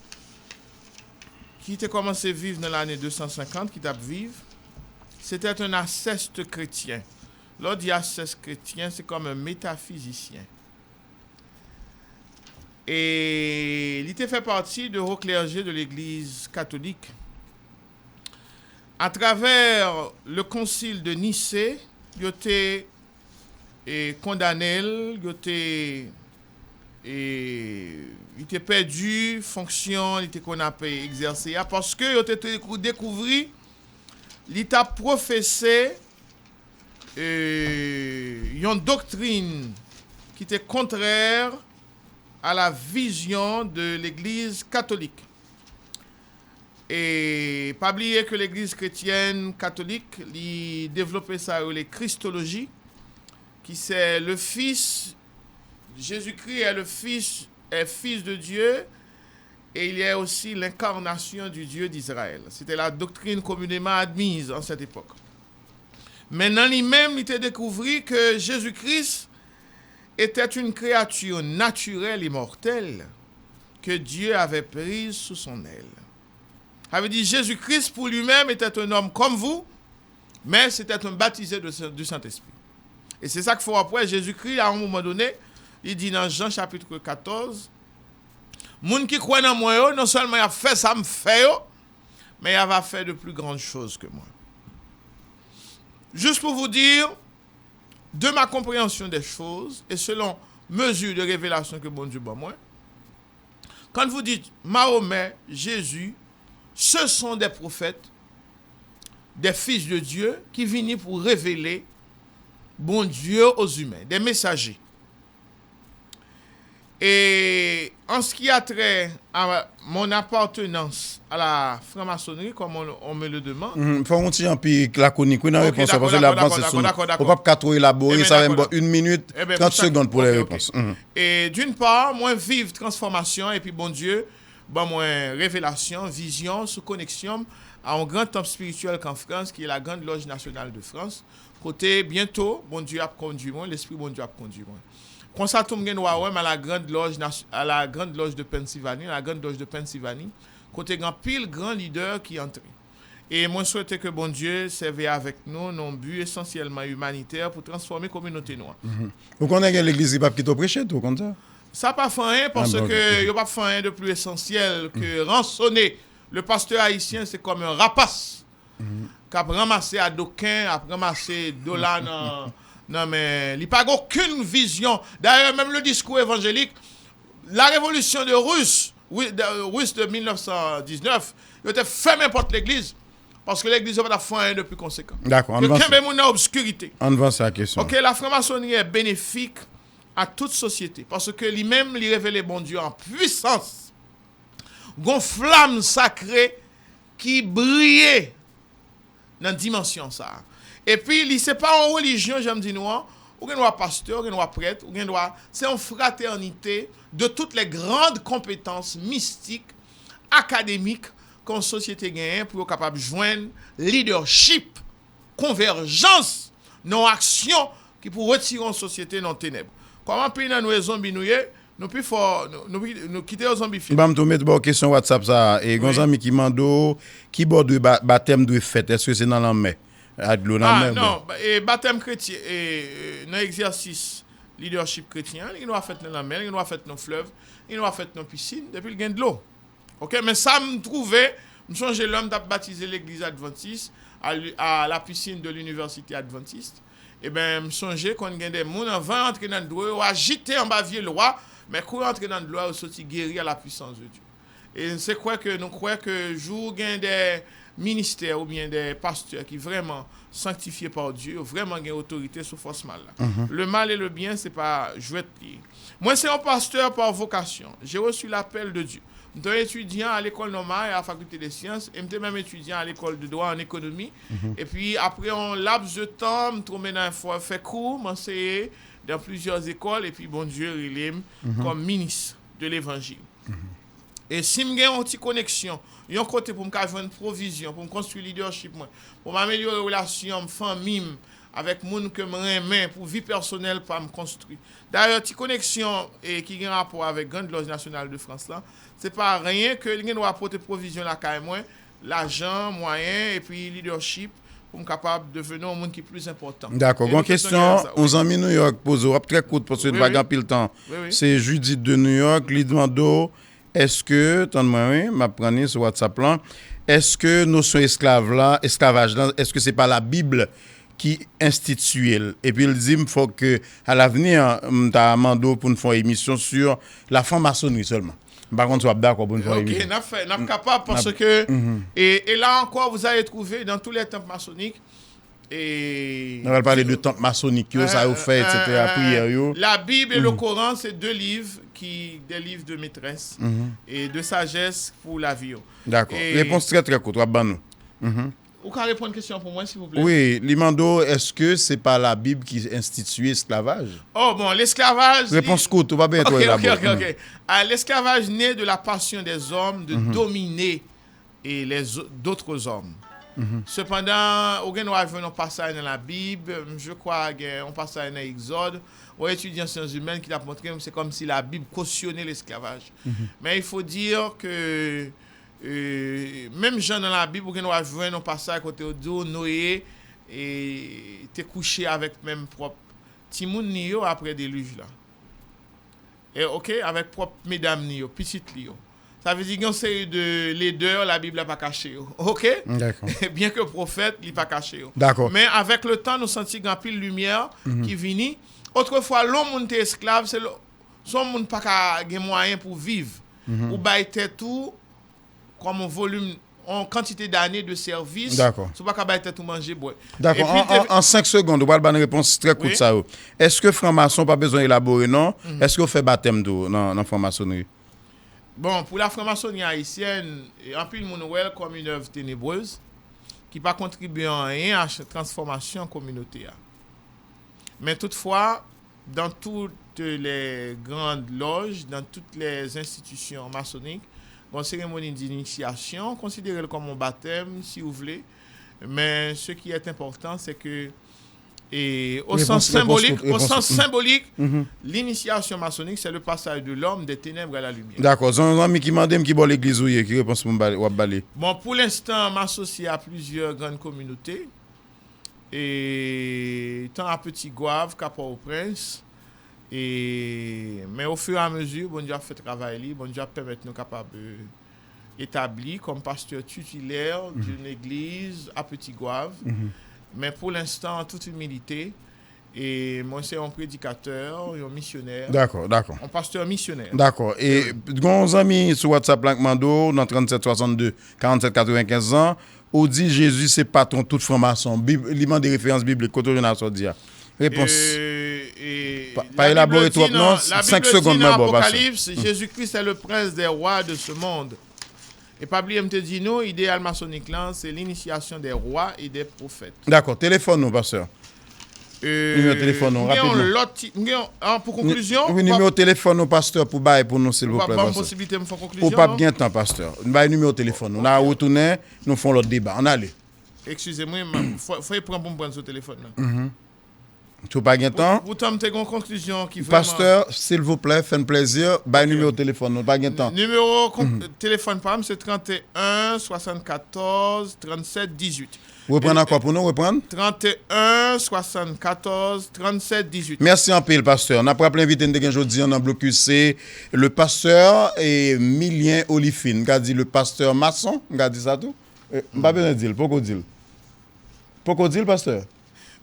qui a commencé à vivre dans l'année 250, qui a vécu. C'était un ascète chrétien. L'autre dit ascète chrétien, c'est comme un métaphysicien. Et il était fait partie de haut clergé de l'Église catholique. À travers le concile de Nicée, il était condamné, il était perdu fonction, il était qu'on a exercé parce que il était découvert, il a professé une doctrine qui était contraire à la vision de l'Église catholique. Et pas oublier que l'église chrétienne catholique a développé ça, les Christologie, qui c'est le Fils, Jésus-Christ est fils de Dieu, et il y a aussi l'incarnation du Dieu d'Israël. C'était la doctrine communément admise en cette époque. Maintenant, lui-même, il a découvert que Jésus-Christ était une créature naturelle et mortelle que Dieu avait prise sous son aile. Ça veut dire Jésus-Christ pour lui-même était un homme comme vous, mais c'était un baptisé du Saint-Esprit. Et c'est ça qu'il faut après. Jésus-Christ, à un moment donné, il dit dans Jean chapitre 14, « Moun qui croit dans moi, non seulement il a fait ça, me fait, mais il va faire de plus grandes choses que moi. » Juste pour vous dire, de ma compréhension des choses, et selon mesure de révélation que bon Dieu bat moi, quand vous dites Mahomet, Jésus, ce sont des prophètes, des fils de Dieu qui viennent pour révéler bon Dieu aux humains, des messagers. Et en ce qui a trait à mon appartenance à la franc-maçonnerie, comme on me le demande. Faut un petit peu laconique, oui, dans la réponse, parce que la réponse c'est sur. On ne peut pas trop élaborer, ça va 1 minute, 30 secondes pour les réponses. Et d'une part, moi, vive transformation, et puis bon Dieu, moi, révélation, vision, sous connexion à un grand temple spirituel qu'en France, qui est la Grande Loge nationale de France. Côté, bientôt, bon Dieu a conduit moi, l'Esprit bon Dieu a conduit moi. Quand ça tombe à la Grande Loge de Pennsylvanie, la Grande Loge de Pennsylvanie, côté grand leader qui entre. Et moi, je souhaitais que bon Dieu serve avec nous, nos buts essentiellement humanitaires pour transformer la communauté noire. Vous connaissez l'église qui va quitter prêcher, tout comme ça? Ça n'a pas fait rien parce que il n'y a pas fait rien de plus essentiel que rançonner. Le pasteur haïtien, c'est comme un rapace qui a ramassé à d'aucuns, a ramassé dollars. Non, mais il n'y a pas aucune vision. D'ailleurs, même le discours évangélique, la révolution de Russe de 1919, il était fait n'importe l'église. Parce que l'église n'a pas fait rien de plus conséquent. D'accord. Quelqu'un est dans l'obscurité. On va à la question. Ok, la franc-maçonnerie est bénéfique à toute société. Parce que lui-même, il révèle bon Dieu en puissance. Une flamme sacrée qui brillait dans la dimension ça. Et puis, ce n'est pas en religion, j'aime dire, ou un pasteur, ou un prêtre, c'est en fraternité de toutes les grandes compétences mystiques, académiques, qu'une société gagne pour être capable de joindre leadership, convergence, non-action, qui pour retirer une société dans les ténèbres. Comment puis nous les zombies nous quitter aux zombies. Je vais me mettre une question WhatsApp ça et Gonzami qui mando qui borde baptême de fête, est-ce que c'est dans la main? Non, et baptême chrétien et dans exercice leadership chrétien, il nous a fait dans la mer, il nous a fait dans le fleuve, il nous a fait dans la piscine depuis le gain de l'eau. OK, mais ça me trouvait, me changer l'homme d'a baptisé l'église adventiste à la piscine de l'université adventiste. Et ben me changer quand gain des monde avant entrer dans l'eau, agiter en bas vieux loi, mais quand entrer dans l'eau, sorti guéri à la puissance de Dieu. Et c'est quoi que nous croyons que jour gain des ministères ou bien des pasteurs qui vraiment sanctifiés par Dieu, vraiment une autorité sur force mal. Le mal et le bien, c'est pas jouer de plier. Moi, c'est un pasteur par vocation. J'ai reçu l'appel de Dieu. Je suis étudiant à l'école normale et à la faculté des sciences. Et je suis même étudiant à l'école de droit en économie. Et puis, après un laps de temps, je suis maintenant fait cours, m'enseigner dans plusieurs écoles. Et puis, bon Dieu, il est comme ministre de l'évangile. Et si je j'ai une petite connexion, il y a un côté pour me faire une provision, pour me construire le leadership, pour m'améliorer les relations, famille, avec les gens que je remets, pour vie personnelle, pour me construire. D'ailleurs, cette connexion qui a un rapport avec la Grande Loge nationale de France, ce n'est pas rien que je dois apporter provision là, l'argent, moyens, et puis leadership, pour me capable de devenir un monde qui est plus important. D'accord. Bonne question. On a mis New York, pose très court parce que pas grand le temps. C'est Judith de New York, Lidmando. Est-ce que, attendez-moi, m'a pris sur WhatsApp là, est-ce que notion esclavage là, est-ce que c'est pas la Bible qui institue? Et puis il dit il faut que à l'avenir t'a demandé pour une émission sur la franc-maçonnerie seulement. Par contre, soit d'accord pour une émission. OK, n'a capable parce que et là encore vous allez trouver dans tous les temples maçonniques. Et on va parler de temple maçonnique, ça vous fait, etc. Prière. La Bible et le Coran, c'est 2 livres des livres de maîtresse et de sagesse pour la vie. D'accord. Et... Réponse très très courte. Vous pouvez répondre à une question pour moi, s'il vous plaît? Oui, Limando, est-ce que c'est pas la Bible qui institue l'esclavage? Oh bon, l'esclavage... Réponse courte, on va bien toi là-bas. Ok. L'esclavage naît de la passion des hommes de dominer et d'autres hommes. Cependant, on a un passage dans la Bible, je crois qu'on passage dans l'Exode, on étudie en sciences humaines qui a montré que c'est comme si la Bible cautionnait l'esclavage. Mais il faut dire que même Jean dans la Bible, on a vu un passage côté de Noé et t'es couché avec même propre Timoun Nio après déluge là. Et ok, avec propre mesdames Nio, petite Nio. Ça veut dire qu'en série de leaders, la Bible n'a pas caché. Ok? D'accord. Bien que prophète, il n'a pas caché. D'accord. Mais avec le temps, nous sentons qu'il y a pile lumière qui vient. Autrefois, l'homme était esclave, c'est son monde pas de moyens pour vivre. Ou bailler tout comme un volume, en quantité d'années de service. D'accord. C'est pas qu'à bailler tout manger boire. D'accord. En 5 secondes, on va avoir une réponse très courte ça. Est-ce que franc-maçon pas besoin d'élaborer non? Est-ce qu'on fait baptême dans franc-maçonnerie? Bon, pour la franc-maçonnerie haïtienne, en plus, le monde voit comme une œuvre ténébreuse qui pas contribué en rien à la transformation communautaire. Mais toutefois, dans toutes les grandes loges, dans toutes les institutions maçonniques, une cérémonie d'initiation, considérez-le comme un baptême, si vous voulez. Mais ce qui est important, c'est que au sens symbolique, l'initiation maçonnique, c'est le passage de l'homme des ténèbres à la lumière. D'accord. J'ai un ami qui m'a dit qu'il va l'église ou qui répond pour me. Bon, pour l'instant, m'associe à plusieurs grandes communautés. Et tant à Petit Goave qu'à Port-au-Prince. Mais au fur et à mesure, bon Dieu a fait travailler, bon Dieu a permis nous capables d'établir comme pasteur tutélaire d'une église à Petit Goave. Mais pour l'instant, en toute humilité, et moi c'est un prédicateur, un missionnaire. D'accord. Un pasteur missionnaire. D'accord. Et nos amis sur WhatsApp Mando dans 37 62 47 95 ans, on dit Jésus c'est patron toute franc-maçon. Il manque des références bibliques quand on a sorti. Réponse. Pas élaboré trop non, 5 secondes dans l'Apocalypse, Jésus-Christ est le prince des rois de ce monde. Et pas oublier me te dit nous, idéal maçonnique là, c'est l'initiation des rois et des prophètes. D'accord, téléphone nous pasteur. Numéro de téléphone nous rapidement. Pour conclusion, oui, numéro de téléphone nous pasteur pour bailler pour nous s'il vous plaît. Pas possibilité me faire conclusion. Ou pas bien temps pasteur. Nous bailler numéro de téléphone. On a retourné, nous font l'autre débat. On allez. Excusez-moi, faut prendre pour me prendre ce téléphone là. Tu pas gain temps. Vous t'avez une conclusion qui vraiment... Pasteur, s'il vous plaît, faites un plaisir, bail numéro de téléphone, nous pas gain temps. Numéro téléphone par c'est 31 74 37 18. Reprendre encore pour nous, reprendre 31 74 37 18. Merci en pile pasteur. On a pas invité de aujourd'hui en blocus c'est le pasteur et Milien Olifine, qu'a dit le pasteur maçon, qu'a dit ça tout. Pas besoin de dire, pourquoi dire? Pourquoi dire pasteur?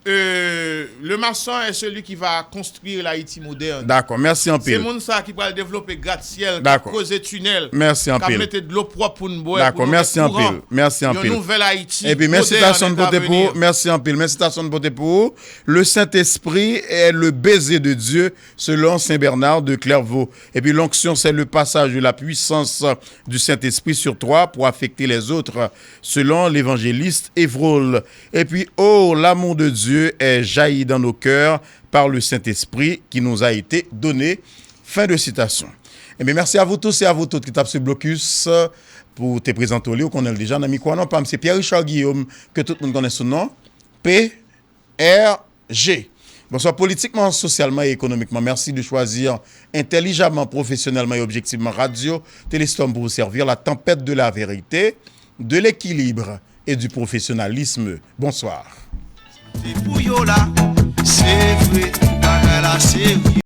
Le maçon est celui qui va construire l'Haïti moderne. D'accord, merci en pile. C'est mon ça qui va développer gratte-ciel, creuser tunnel. Merci en pile. Qui mettre de l'eau propre pour nous boire. D'accord, merci en pile. Merci en pile. Une nouvelle Haïti. Et puis merci citation de beauté pour. Merci en pile. Merci citation de beauté pour. Le Saint-Esprit est le baiser de Dieu selon Saint Bernard de Clairvaux. Et puis l'onction c'est le passage de la puissance du Saint-Esprit sur toi pour affecter les autres selon l'évangéliste Évrôle. Et puis l'amour de Dieu est jailli dans nos cœurs par le Saint-Esprit qui nous a été donné. Fin de citation. Et bien, merci à vous tous et à vous toutes qui tapent ce blocus pour te présenter au lieu qu'on est déjà. Ami quoi non, c'est Pierre-Richard Guillaume, que tout le monde connaît son nom. PRG. Bonsoir, politiquement, socialement et économiquement. Merci de choisir intelligemment, professionnellement et objectivement Radio Téléstorm pour vous servir la tempête de la vérité, de l'équilibre et du professionnalisme. Bonsoir. C'est vrai, c'est vrai.